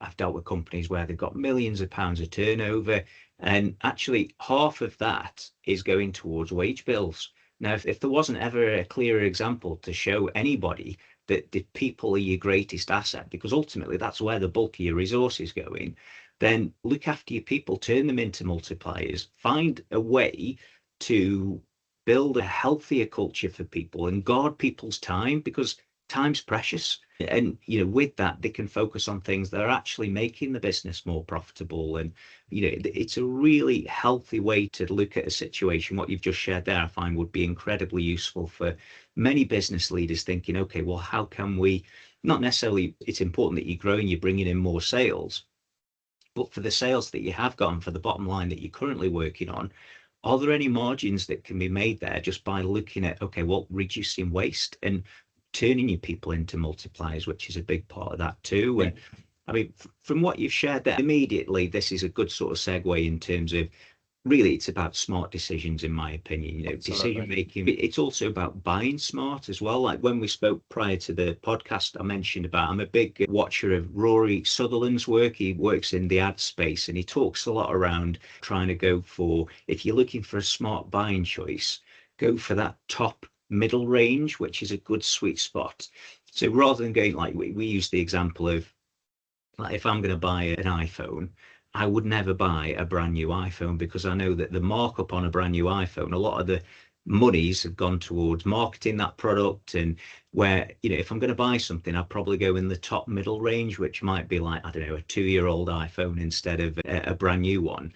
S1: I've dealt with companies where they've got millions of pounds of turnover, and actually half of that is going towards wage bills. Now, if there wasn't ever a clearer example to show anybody that the people are your greatest asset, because ultimately that's where the bulk of your resources go in, then look after your people, turn them into multipliers, find a way to build a healthier culture for people and guard people's time, because time's precious. And with that, they can focus on things that are actually making the business more profitable. And it's a really healthy way to look at a situation. What you've just shared there, I find, would be incredibly useful for many business leaders thinking, okay, well, how can we, not necessarily it's important that you're growing, you're bringing in more sales, but for the sales that you have got and for the bottom line that you're currently working on, are there any margins that can be made there just by looking at, okay, well, reducing waste and turning your people into multipliers, which is a big part of that too. And I mean, from what you've shared there, immediately, this is a good sort of segue in terms of, really, it's about smart decisions, in my opinion. Decision making. It's also about buying smart as well. Like when we spoke prior to the podcast, I mentioned about, I'm a big watcher of Rory Sutherland's work. He works in the ad space and he talks a lot around trying to go for, if you're looking for a smart buying choice, go for that top middle range, which is a good sweet spot. So rather than going, like we use the example of, like, if I'm going to buy an iPhone, I would never buy a brand new iPhone, because I know that the markup on a brand new iPhone, a lot of the monies have gone towards marketing that product. And where, if I'm going to buy something, I'd probably go in the top middle range, which might be like, I don't know, a 2-year-old iPhone instead of a brand new one.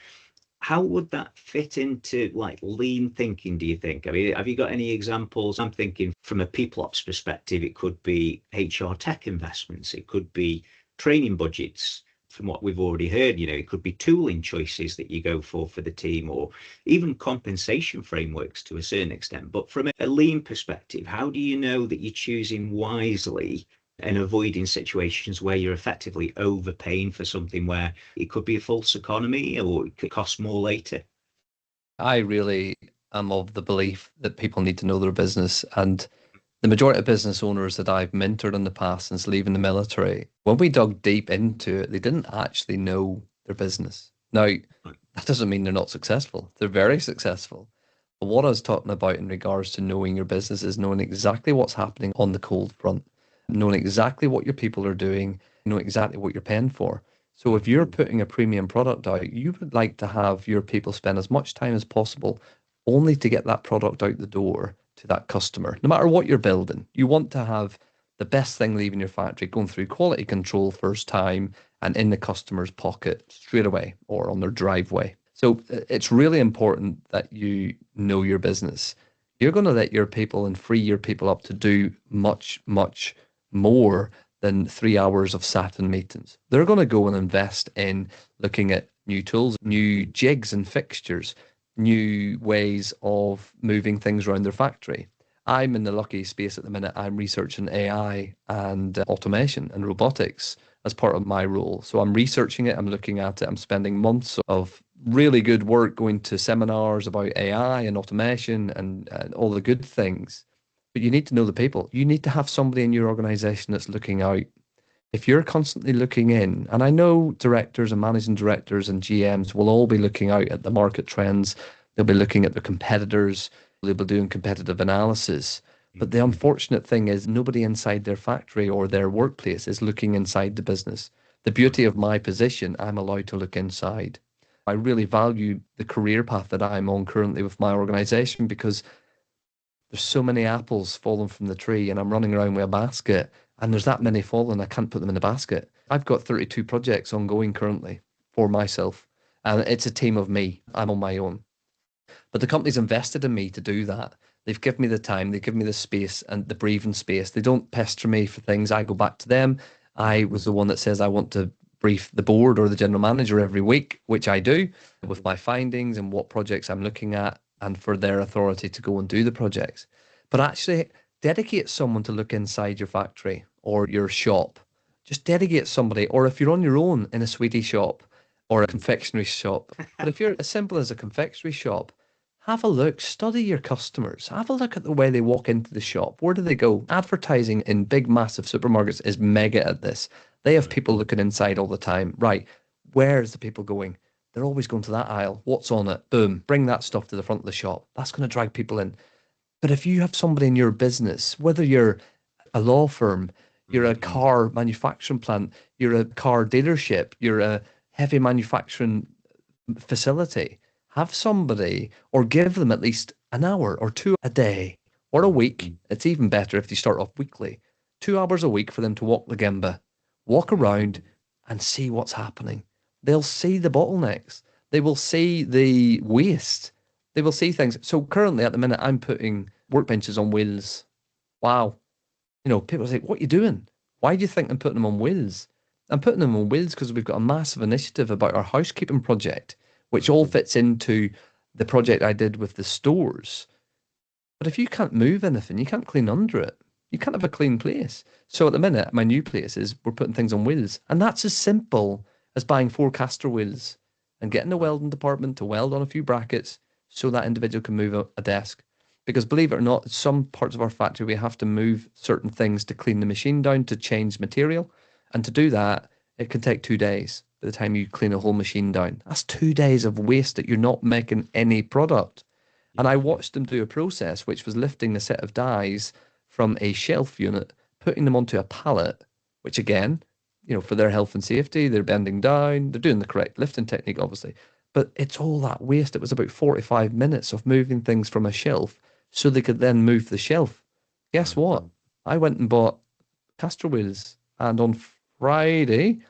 S1: How would that fit into like lean thinking, do you think? I mean, have you got any examples? I'm thinking from a people ops perspective, it could be HR tech investments, it could be training budgets. From what we've already heard, it could be tooling choices that you go for the team, or even compensation frameworks to a certain extent. But from a lean perspective, how do you know that you're choosing wisely and avoiding situations where you're effectively overpaying for something where it could be a false economy or it could cost more later?
S2: I really am of the belief that people need to know their business. And the majority of business owners that I've mentored in the past since leaving the military, when we dug deep into it, they didn't actually know their business. Now, that doesn't mean they're not successful. They're very successful. But what I was talking about in regards to knowing your business is knowing exactly what's happening on the cold front, knowing exactly what your people are doing, knowing exactly what you're paying for. So if you're putting a premium product out, you would like to have your people spend as much time as possible only to get that product out the door to that customer. No matter what you're building, you want to have the best thing leaving your factory going through quality control first time and in the customer's pocket straight away or on their driveway. So it's really important that you know your business. You're going to let your people and free your people up to do much, much more than 3 hours of sat in meetings. They're going to go and invest in looking at new tools, new jigs and fixtures, new ways of moving things around their factory. I'm in the lucky space at the minute. I'm researching AI and automation and robotics as part of my role. So I'm researching it, I'm looking at it, I'm spending months of really good work going to seminars about AI and automation and all the good things. But you need to know the people. You need to have somebody in your organization that's looking out. If you're constantly looking in, and I know directors and managing directors and GMs will all be looking out at the market trends, they'll be looking at their competitors, they'll be doing competitive analysis. But the unfortunate thing is nobody inside their factory or their workplace is looking inside the business. The beauty of my position, I'm allowed to look inside. I really value the career path that I'm on currently with my organization because there's so many apples falling from the tree and I'm running around with a basket and there's that many falling, I can't put them in the basket. I've got 32 projects ongoing currently for myself and it's a team of me. I'm on my own. But the company's invested in me to do that. They've given me the time, they give me the space and the breathing space. They don't pester me for things. I go back to them. I was the one that says I want to brief the board or the general manager every week, which I do with my findings and what projects I'm looking at and for their authority to go and do the projects. But actually dedicate someone to look inside your factory or your shop. Just dedicate somebody, or if you're on your own in a sweetie shop or a confectionery shop. But if you're as simple as a confectionery shop, have a look, study your customers, have a look at the way they walk into the shop. Where do they go? Advertising in big, massive supermarkets is mega at this. They have people looking inside all the time. Right, where's the people going? They're always going to that aisle. What's on it? Boom, bring that stuff to the front of the shop. That's going to drag people in. But if you have somebody in your business, whether you're a law firm, you're a car manufacturing plant, you're a car dealership, you're a heavy manufacturing facility, have somebody or give them at least an hour or two a day or a week. It's even better if you start off weekly. 2 hours a week for them to walk the Gemba, walk around and see what's happening. They'll see the bottlenecks. They will see the waste. They will see things. So currently at the minute, I'm putting workbenches on wheels. Wow. You know, people say, what are you doing? Why do you think I'm putting them on wheels? I'm putting them on wheels because we've got a massive initiative about our housekeeping project, which all fits into the project I did with the stores. But if you can't move anything, you can't clean under it. You can't have a clean place. So at the minute, my new place is we're putting things on wheels. And that's as simple as buying 4 caster wheels and getting the welding department to weld on a few brackets so that individual can move a desk. Because believe it or not, some parts of our factory, we have to move certain things to clean the machine down, to change material. And to do that, it can take 2 days by the time you clean a whole machine down. That's 2 days of waste that you're not making any product. And I watched them do a process which was lifting a set of dies from a shelf unit, putting them onto a pallet, which again, you know, for their health and safety, they're bending down, they're doing the correct lifting technique, obviously. But it's all that waste. It was about 45 minutes of moving things from a shelf so they could then move the shelf. Guess what? I went and bought caster wheels, and on Friday,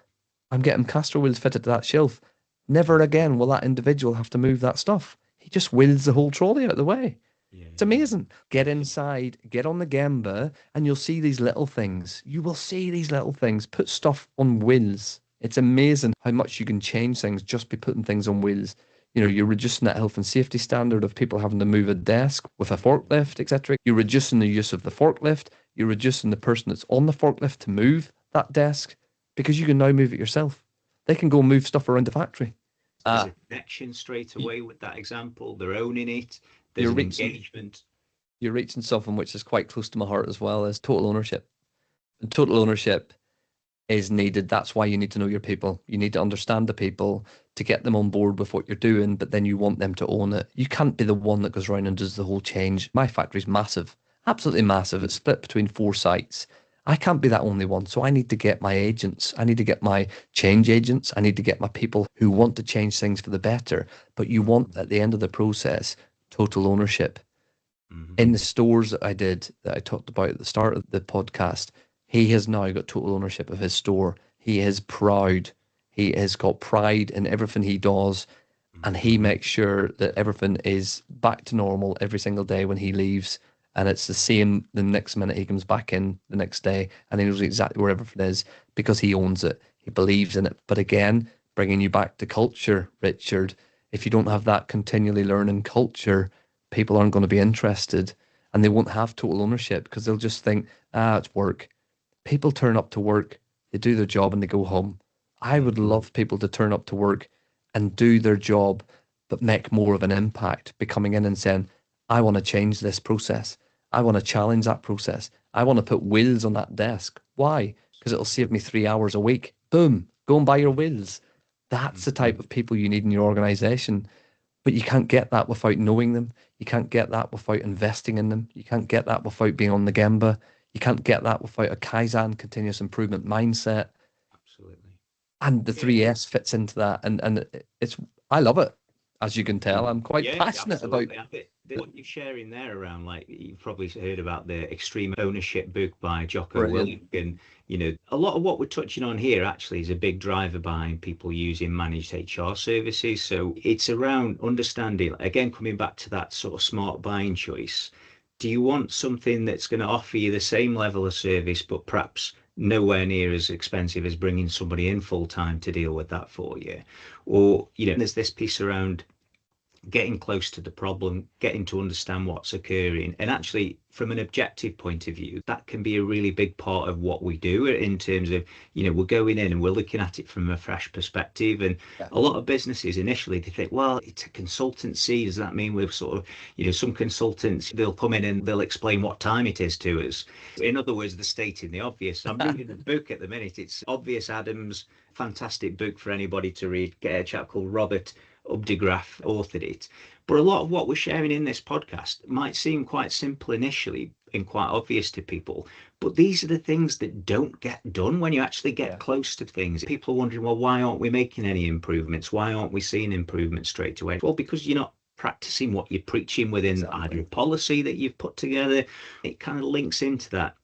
S2: I'm getting caster wheels fitted to that shelf. Never again will that individual have to move that stuff. He just wheels the whole trolley out of the way. It's amazing. Get inside, get on the Gemba, and you'll see these little things. You will see these little things. Put stuff on wheels. It's amazing how much you can change things just by putting things on wheels. You know, you're reducing that health and safety standard of people having to move a desk with a forklift, etc. You're reducing the use of the forklift. You're reducing the person that's on the forklift to move that desk because you can now move it yourself. They can go move stuff around the factory.
S1: There's a connection straight away with that example. They're owning it. There's an engagement.
S2: You're reaching something which is quite close to my heart as well, as total ownership. And total ownership is needed. That's why you need to know your people. You need to understand the people to get them on board with what you're doing, but then you want them to own it. You can't be the one that goes around and does the whole change. My factory's massive, absolutely massive. It's split between 4 sites. I can't be that only one. So I need to get my agents. I need to get my change agents. I need to get my people who want to change things for the better. But you want, at the end of the process, total ownership. In the stores that I did, that I talked about at the start of the podcast, he has now got total ownership of his store. He is proud. He has got pride in everything he does. and he makes sure that everything is back to normal every single day when he leaves. And it's the same the next minute he comes back in the next day, and he knows exactly where everything is because he owns it. He believes in it. But again, bringing you back to culture, Richard, if you don't have that continually learning culture, people aren't going to be interested, and they won't have total ownership because they'll just think, it's work. People turn up to work, they do their job, and they go home. I would love people to turn up to work and do their job, but make more of an impact, be coming in and saying, I want to change this process. I want to challenge that process. I want to put wheels on that desk. Why? Because it'll save me 3 hours a week. Boom, go and buy your wheels. That's the type of people you need in your organization. But you can't get that without knowing them. You can't get that without investing in them. You can't get that without being on the Gemba. You can't get that without a Kaizen continuous improvement mindset.
S1: Absolutely.
S2: And the 3S fits into that. And it's, I love it. As you can tell, I'm quite
S1: Yeah,
S2: passionate about.
S1: absolutely. I think what you're sharing there around, like, you've probably heard about the Extreme Ownership book by Jocko
S2: Brilliant.
S1: Willink, and a lot of what we're touching on here actually is a big driver behind people using managed HR services. So it's around understanding, again, coming back to that sort of smart buying choice. Do you want something that's going to offer you the same level of service, but perhaps nowhere near as expensive as bringing somebody in full time to deal with that for you? Or, there's this piece around getting close to the problem, getting to understand what's occurring. And actually, from an objective point of view, that can be a really big part of what we do in terms of, we're going in and we're looking at it from a fresh perspective. And
S2: Yeah.
S1: a lot of businesses initially, they think, well, it's a consultancy. Does that mean we're sort of, some consultants, they'll come in and they'll explain what time it is to us. In other words, they're stating the obvious. I'm reading the book at the minute. It's Obvious Adams, fantastic book for anybody to read. Get a chap called Robert Updegraff authored it. But a lot of what we're sharing in this podcast might seem quite simple initially and quite obvious to people. But these are the things that don't get done when you actually get close to things. People are wondering, well, why aren't we making any improvements? Why aren't we seeing improvements straight away? Well, because you're not practicing what you're preaching within either a policy that you've put together. It kind of links into that.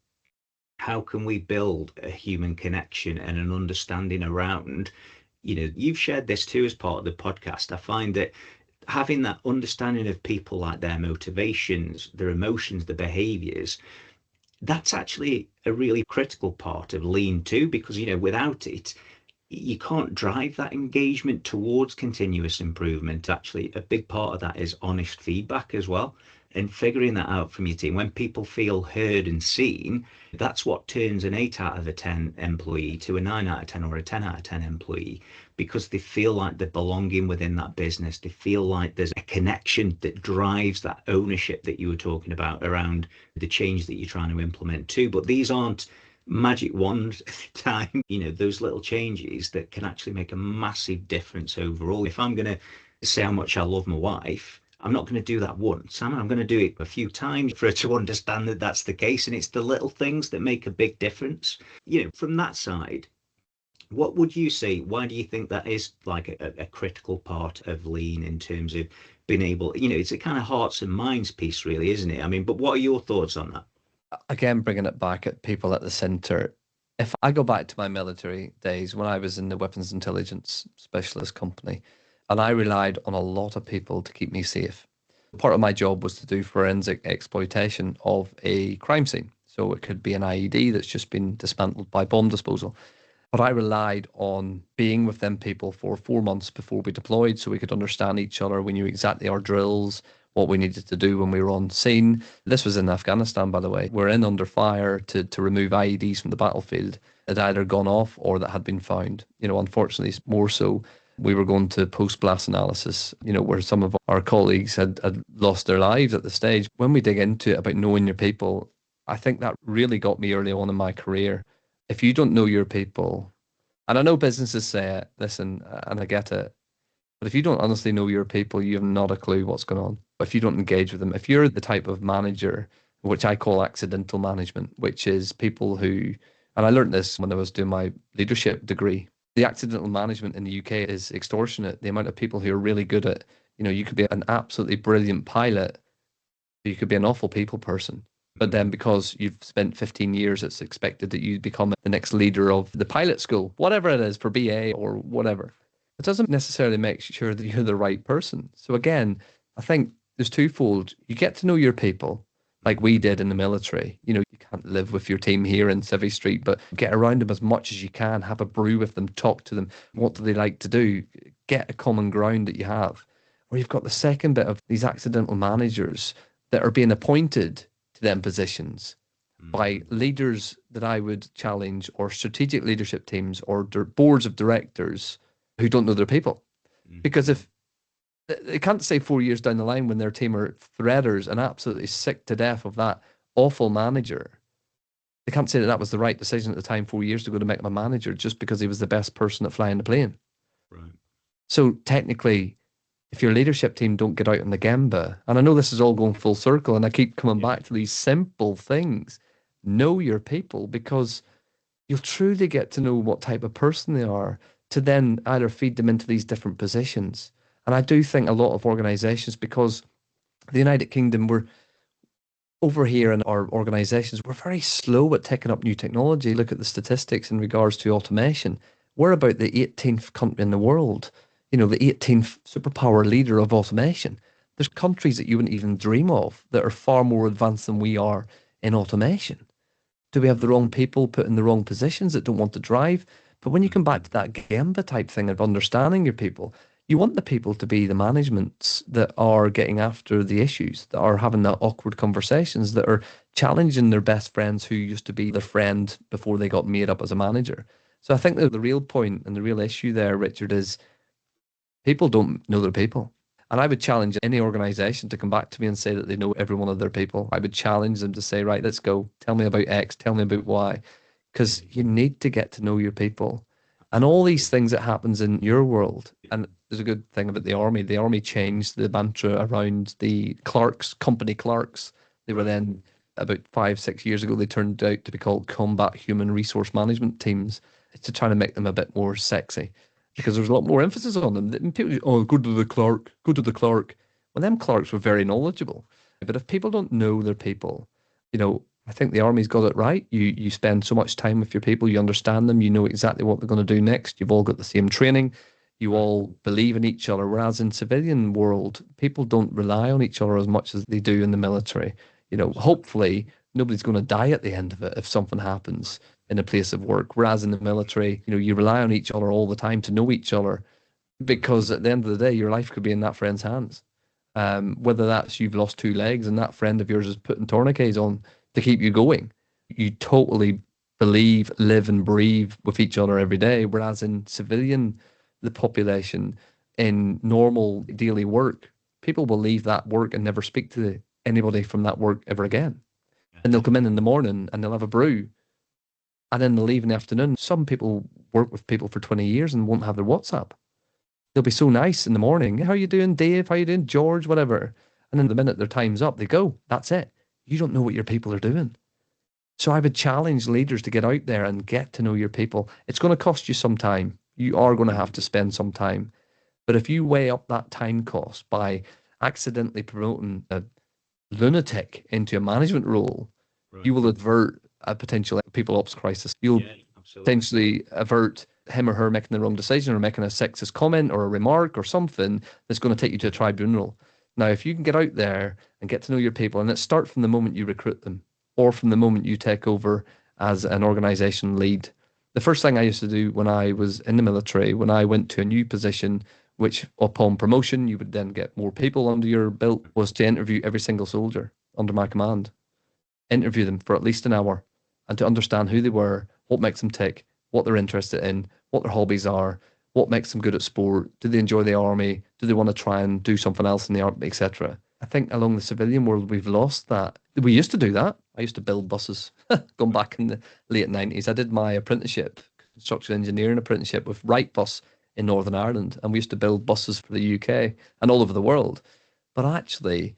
S1: How can we build a human connection and an understanding around, you've shared this too as part of the podcast. I find that having that understanding of people, like their motivations, their emotions, their behaviors, that's actually a really critical part of lean too, because without it, you can't drive that engagement towards continuous improvement. Actually, a big part of that is honest feedback as well, and figuring that out from your team. When people feel heard and seen, that's what turns an 8 out of a 10 employee to a 9 out of 10 or a 10 out of 10 employee, because they feel like they're belonging within that business. They feel like there's a connection that drives that ownership that you were talking about around the change that you're trying to implement too. But these aren't magic wand time, those little changes that can actually make a massive difference overall. If I'm going to say how much I love my wife, I'm not going to do that once. I'm going to do it a few times for her to understand that that's the case. And it's the little things that make a big difference. From that side, what would you say? Why do you think that is like a critical part of lean in terms of being able, it's a kind of hearts and minds piece, really, isn't it? I mean, but what are your thoughts on that?
S2: Again, bringing it back at people at the center. If I go back to my military days when I was in the weapons intelligence specialist company, and I relied on a lot of people to keep me safe. Part of my job was to do forensic exploitation of a crime scene. So it could be an IED that's just been dismantled by bomb disposal. But I relied on being with them people for 4 months before we deployed so we could understand each other. We knew exactly our drills, what we needed to do when we were on scene. This was in Afghanistan, by the way. We're in under fire to remove IEDs from the battlefield that had either gone off or that had been found. Unfortunately, more so, we were going to post-blast analysis, where some of our colleagues had lost their lives at the stage. When we dig into it about knowing your people, I think that really got me early on in my career. If you don't know your people, and I know businesses say it, listen, and I get it, but if you don't honestly know your people, you have not a clue what's going on. If you don't engage with them, if you're the type of manager, which I call accidental management, which is people who, and I learned this when I was doing my leadership degree, the accidental management in the UK is extortionate. The amount of people who are really good at, you could be an absolutely brilliant pilot, you could be an awful people person. But then because you've spent 15 years, it's expected that you become the next leader of the pilot school, whatever it is for BA or whatever. it doesn't necessarily make sure that you're the right person. So again, I think there's twofold. You get to know your people, like we did in the military. You can't live with your team here in Civvy Street, but get around them as much as you can, have a brew with them, talk to them. What do they like to do? Get a common ground that you have. Or you've got the second bit of these accidental managers that are being appointed to them positions by leaders that I would challenge, or strategic leadership teams, or boards of directors who don't know their people. Because if they can't say 4 years down the line, when their team are threaders and absolutely sick to death of that awful manager, they can't say that that was the right decision at the time 4 years ago to make him a manager just because he was the best person at flying the plane.
S1: Right.
S2: So technically, if your leadership team don't get out on the gamba, and I know this is all going full circle, and I keep coming back to these simple things, know your people, because you'll truly get to know what type of person they are to then either feed them into these different positions. And I do think a lot of organizations, because the United Kingdom, we're over here in our organizations, we're very slow at taking up new technology. Look at the statistics in regards to automation. We're about the 18th country in the world, the 18th superpower leader of automation. There's countries that you wouldn't even dream of that are far more advanced than we are in automation. Do we have the wrong people put in the wrong positions that don't want to drive? But when you come back to that Gamba type thing of understanding your people, you want the people to be the managements that are getting after the issues, that are having that awkward conversations, that are challenging their best friends who used to be their friend before they got made up as a manager. So I think that the real point and the real issue there, Richard, is people don't know their people. And I would challenge any organization to come back to me and say that they know every one of their people. I would challenge them to say, right, let's go. Tell me about X, tell me about Y. Because you need to get to know your people. And all these things that happens in your world. And there's a good thing about the army. The army changed the mantra around the clerks, company clerks. They were then, about 5-6 years ago, they turned out to be called combat human resource management teams, to try to make them a bit more sexy, because there's a lot more emphasis on them. People, oh, go to the clerk, go to the clerk. Well, them clerks were very knowledgeable. But if people don't know their people, I think the army's got it right. You spend so much time with your people, you understand them, you know exactly what they're going to do next. You've all got the same training. You all believe in each other. Whereas in civilian world, people don't rely on each other as much as they do in the military. Hopefully nobody's going to die at the end of it if something happens in a place of work. Whereas in the military, you rely on each other all the time to know each other, because at the end of the day, your life could be in that friend's hands. Whether that's you've lost 2 legs and that friend of yours is putting tourniquets on to keep you going. You totally believe, live and breathe with each other every day. Whereas in civilian, the population, in normal daily work, people will leave that work and never speak to anybody from that work ever again. And they'll come in the morning and they'll have a brew, and then they'll leave in the afternoon. Some people work with people for 20 years and won't have their WhatsApp. They'll be so nice in the morning. How you doing, Dave? How you doing, George? Whatever. And then the minute their time's up, they go. That's it. You don't know what your people are doing. So I would challenge leaders to get out there and get to know your people. It's going to cost you some time. You are going to have to spend some time. But if you weigh up that time cost by accidentally promoting a lunatic into a management role, you will avert a potential people ops crisis. You'll potentially avert him or her making the wrong decision, or making a sexist comment or a remark or something that's going to take you to a tribunal. Now, if you can get out there and get to know your people, and it starts from the moment you recruit them, or from the moment you take over as an organization lead. The first thing I used to do when I was in the military, when I went to a new position, which upon promotion, you would then get more people under your belt, was to interview every single soldier under my command. Interview them for at least an hour, and to understand who they were, what makes them tick, what they're interested in, what their hobbies are, what makes them good at sport, do they enjoy the army, do they want to try and do something else in the army, etc. I think along the civilian world, we've lost that. We used to do that. I used to build buses, going back in the late 90s. I did my apprenticeship, construction engineering apprenticeship, with Wright Bus in Northern Ireland, and we used to build buses for the UK and all over the world. But actually,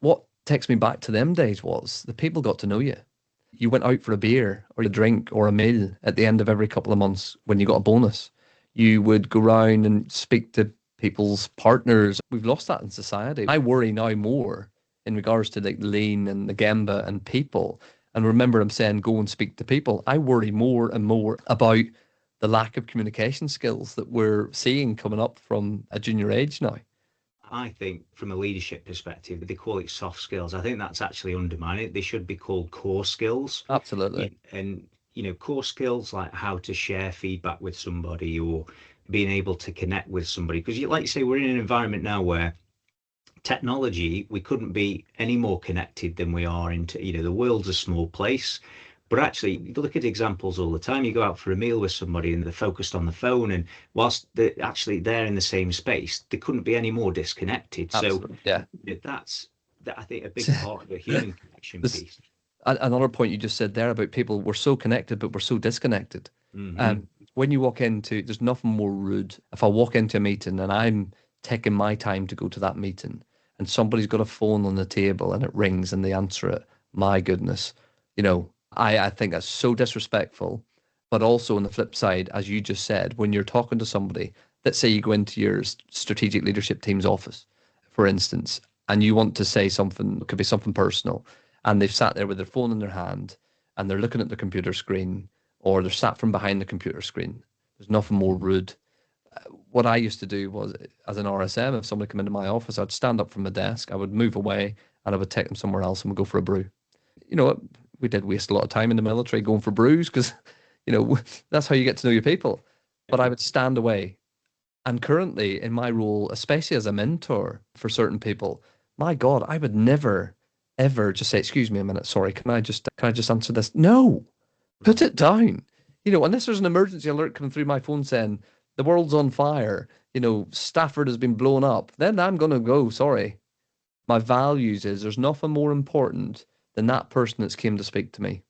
S2: what takes me back to them days was the people got to know you. You went out for a beer or a drink or a meal at the end of every couple of months when you got a bonus. You would go around and speak to people's partners. We've lost that in society. I worry now more in regards to like lean and the Gamba and people. And remember, I'm saying go and speak to people. I worry more and more about the lack of communication skills that we're seeing coming up from a junior age now.
S1: I think from a leadership perspective, they call it soft skills. I think that's actually undermining it. They should be called core skills.
S2: Absolutely.
S1: And, core skills like how to share feedback with somebody or being able to connect with somebody. Because like you say, we're in an environment now where technology, we couldn't be any more connected than we are into, the world's a small place. But actually, you look at examples all the time. You go out for a meal with somebody and they're focused on the phone, and whilst they're actually there in the same space, they couldn't be any more disconnected. So
S2: Absolutely. Yeah.
S1: that's I think a big part of the human connection
S2: This,
S1: piece.
S2: another point you just said there about people, we're so connected, but we're so disconnected.
S1: Hmm.
S2: When you walk into, there's nothing more rude. If I walk into a meeting and I'm taking my time to go to that meeting and somebody's got a phone on the table and it rings and they answer it, my goodness, I think that's so disrespectful. But also on the flip side, as you just said, when you're talking to somebody, let's say you go into your strategic leadership team's office, for instance, and you want to say something, it could be something personal, and they've sat there with their phone in their hand and they're looking at the computer screen or they're sat from behind the computer screen. There's nothing more rude. What I used to do was, as an RSM, if somebody came into my office, I'd stand up from the desk, I would move away, and I would take them somewhere else and we'd go for a brew. You know, we did waste a lot of time in the military going for brews because, that's how you get to know your people. But I would stand away. And currently, in my role, especially as a mentor for certain people, my God, I would never, ever just say, "Excuse me a minute, sorry, can I just answer this?" No, put it down. Unless there's an emergency alert coming through my phone saying the world's on fire, Stafford has been blown up, then I'm gonna go, sorry. My values is there's nothing more important than that person that's came to speak to me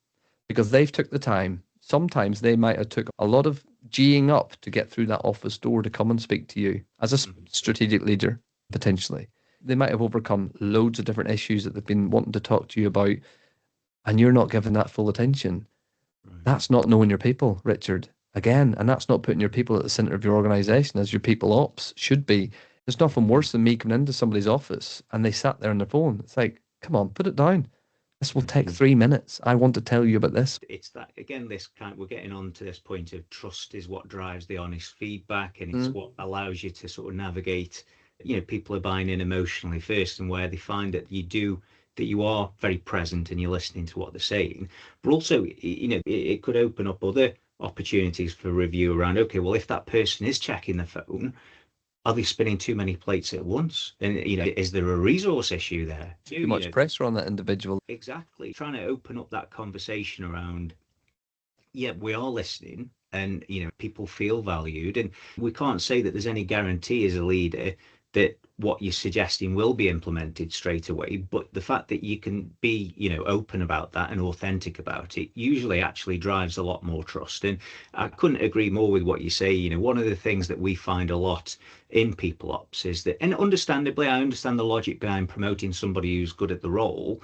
S2: because they've took the time. Sometimes they might have took a lot of geeing up to get through that office door to come and speak to you as a strategic leader, potentially. They might have overcome loads of different issues that they've been wanting to talk to you about, and you're not giving that full attention. That's not knowing your people, Richard. Again, and that's not putting your people at the center of your organization as your people ops should be. There's nothing worse than me coming into somebody's office and they sat there on their phone. It's like, come on, put it down. This will take 3 minutes. I want to tell you about this.
S1: It's that again, we're getting on to this point of trust is what drives the honest feedback, and it's what allows you to sort of navigate. People are buying in emotionally first, and where they find that you are very present and you're listening to what they're saying, but also, it could open up other opportunities for review around, okay, well, if that person is checking the phone, are they spinning too many plates at once? And, is there a resource issue there?
S2: Too much pressure on that individual.
S1: Exactly. Trying to open up that conversation around, yeah, we are listening and, people feel valued. And we can't say that there's any guarantee as a leader that what you're suggesting will be implemented straight away. But the fact that you can be, open about that and authentic about it usually actually drives a lot more trust. And I couldn't agree more with what you say. One of the things that we find a lot in people ops is that, and understandably, I understand the logic behind promoting somebody who's good at the role.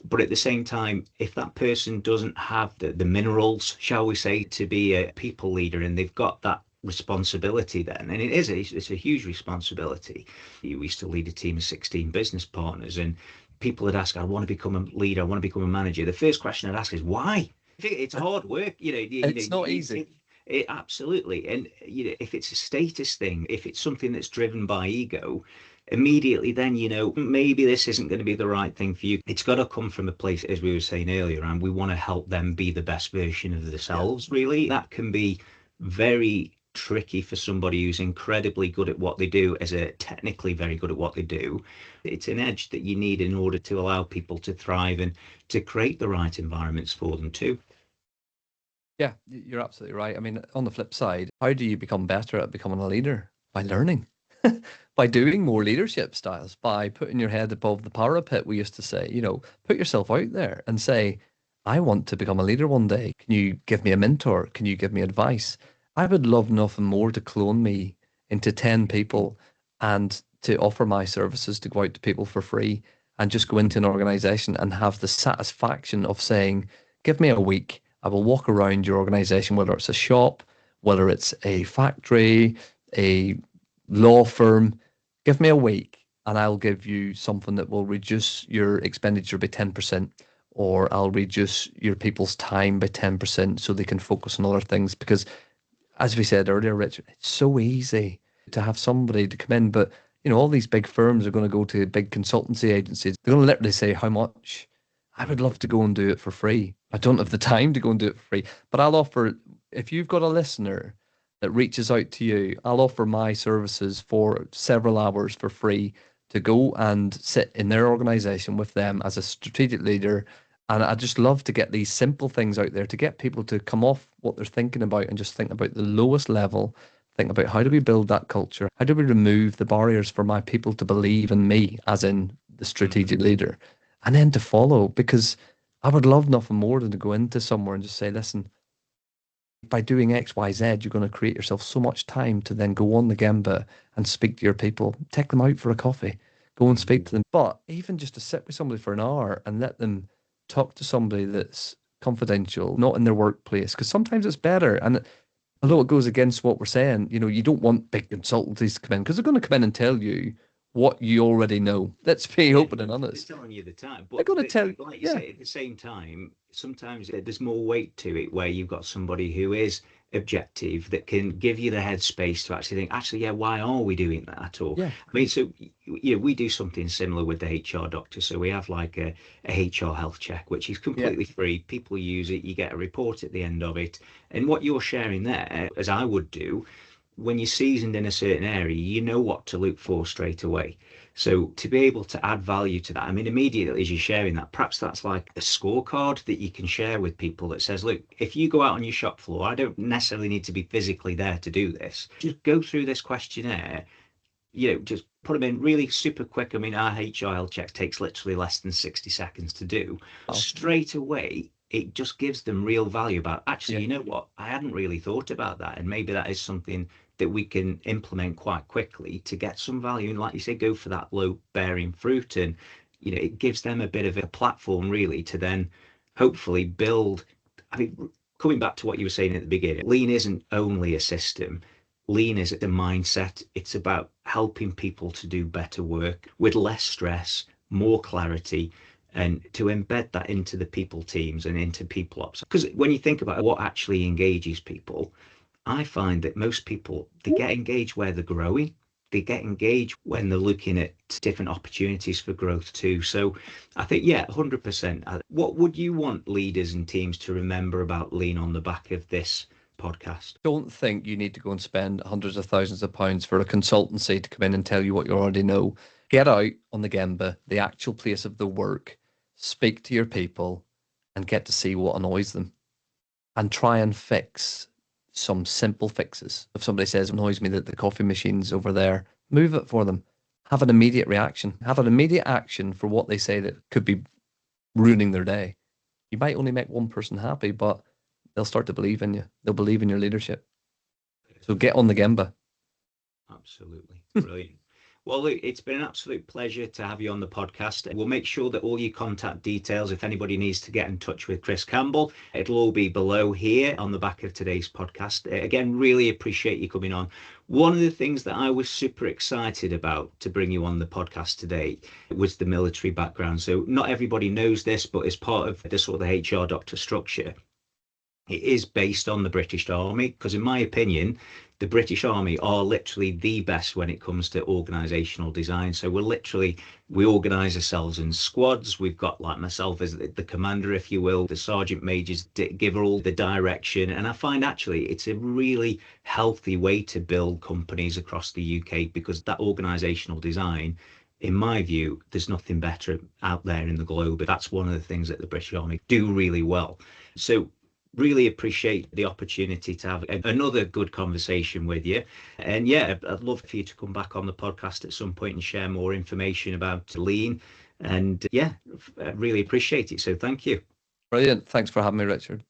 S1: But at the same time, if that person doesn't have the minerals, shall we say, to be a people leader, and they've got that responsibility then, and it's a huge responsibility. We used to lead a team of 16 business partners, and people would ask, I want to become a leader, I want to become a manager. The first question I'd ask is why? It's hard work.
S2: It's not easy.
S1: It absolutely. And if it's a status thing, if it's something that's driven by ego, immediately then maybe this isn't going to be the right thing for you. It's got to come from a place, as we were saying earlier, and we want to help them be the best version of themselves. Really, that can be very tricky for somebody who's incredibly good at what they do, as a technically very good at what they do. It's an edge that you need in order to allow people to thrive and to create the right environments for them too.
S2: Yeah, you're absolutely right. I mean, on the flip side, how do you become better at becoming a leader? By learning, by doing more leadership styles, by putting your head above the parapet. We used to say, put yourself out there and say, I want to become a leader one day. Can you give me a mentor? Can you give me advice? I would love nothing more to clone me into 10 people and to offer my services to go out to people for free and just go into an organization and have the satisfaction of saying, give me a week. I will walk around your organization, whether it's a shop, whether it's a factory, a law firm. Give me a week and I'll give you something that will reduce your expenditure by 10%, or I'll reduce your people's time by 10% so they can focus on other things. Because as we said earlier, Richard, it's so easy to have somebody to come in, but all these big firms are going to go to big consultancy agencies. They're going to literally say how much. I would love to go and do it for free. I don't have the time to go and do it for free, but I'll offer, if you've got a listener that reaches out to you, I'll offer my services for several hours for free to go and sit in their organization with them as a strategic leader. And I just love to get these simple things out there to get people to come off what they're thinking about and just think about the lowest level. Think about, how do we build that culture? How do we remove the barriers for my people to believe in me, as in the strategic leader, and then to follow? Because I would love nothing more than to go into somewhere and just say, listen, by doing X, Y, Z, you're going to create yourself so much time to then go on the Gemba and speak to your people, take them out for a coffee, go and speak to them. But even just to sit with somebody for an hour and let them talk to somebody that's confidential, not in their workplace, because sometimes it's better. And although it goes against what we're saying, you don't want big consultancies to come in, because they're going to come in and tell you what you already know. Let's be open and honest.
S1: They're telling you the time, but
S2: they're going to tell you,
S1: like you say, at the same time, sometimes there's more weight to it where you've got somebody who is objective that can give you the headspace to actually think, actually, yeah, why are we doing that? Or,
S2: yeah,
S1: I mean, so we do something similar with the HR doctor. So we have like a HR health check, which is completely free. People use it. You get a report at the end of it. And what you're sharing there, as I would do, when you're seasoned in a certain area, you know what to look for straight away. So to be able to add value to that, I mean, immediately as you're sharing that, perhaps that's like a scorecard that you can share with people that says, look, if you go out on your shop floor, I don't necessarily need to be physically there to do this. Just go through this questionnaire, just put them in really super quick. I mean, our HIL check takes literally less than 60 seconds to do. Straight away, it just gives them real value about, actually, you know what? I hadn't really thought about that. And maybe that is something that we can implement quite quickly to get some value. And like you say, go for that low bearing fruit. And, it gives them a bit of a platform really to then hopefully build. I mean, coming back to what you were saying at the beginning, lean isn't only a system. Lean is the mindset. It's about helping people to do better work with less stress, more clarity, and to embed that into the people teams and into people ops. Because when you think about what actually engages people, I find that most people, they get engaged where they're growing. They get engaged when they're looking at different opportunities for growth too. So I think, yeah, 100%. What would you want leaders and teams to remember about lean on the back of this podcast?
S2: Don't think you need to go and spend hundreds of thousands of pounds for a consultancy to come in and tell you what you already know. Get out on the Gemba, the actual place of the work, speak to your people, and get to see what annoys them. And try and fix some simple fixes. If somebody says, it annoys me that the coffee machine's over there, move it for them. Have an immediate reaction. Have an immediate action for what they say that could be ruining their day. You might only make one person happy, but they'll start to believe in you. They'll believe in your leadership. So get on the Gemba.
S1: Absolutely. Brilliant. Well, look, it's been an absolute pleasure to have you on the podcast. We'll make sure that all your contact details, if anybody needs to get in touch with Chris Campbell, it'll all be below here on the back of today's podcast. Again, really appreciate you coming on. One of the things that I was super excited about to bring you on the podcast today was the military background. So not everybody knows this, but as part of the sort of the HR doctor structure, it is based on the British Army, because in my opinion, the British Army are literally the best when it comes to organisational design. So we organise ourselves in squads. We've got like myself as the commander, if you will, the sergeant majors give all the direction. And I find actually it's a really healthy way to build companies across the UK, because that organisational design, in my view, there's nothing better out there in the globe. But that's one of the things that the British Army do really well. So really appreciate the opportunity to have another good conversation with you. And yeah, I'd love for you to come back on the podcast at some point and share more information about lean. And yeah, I really appreciate it. So thank you.
S2: Brilliant. Thanks for having me, Richard.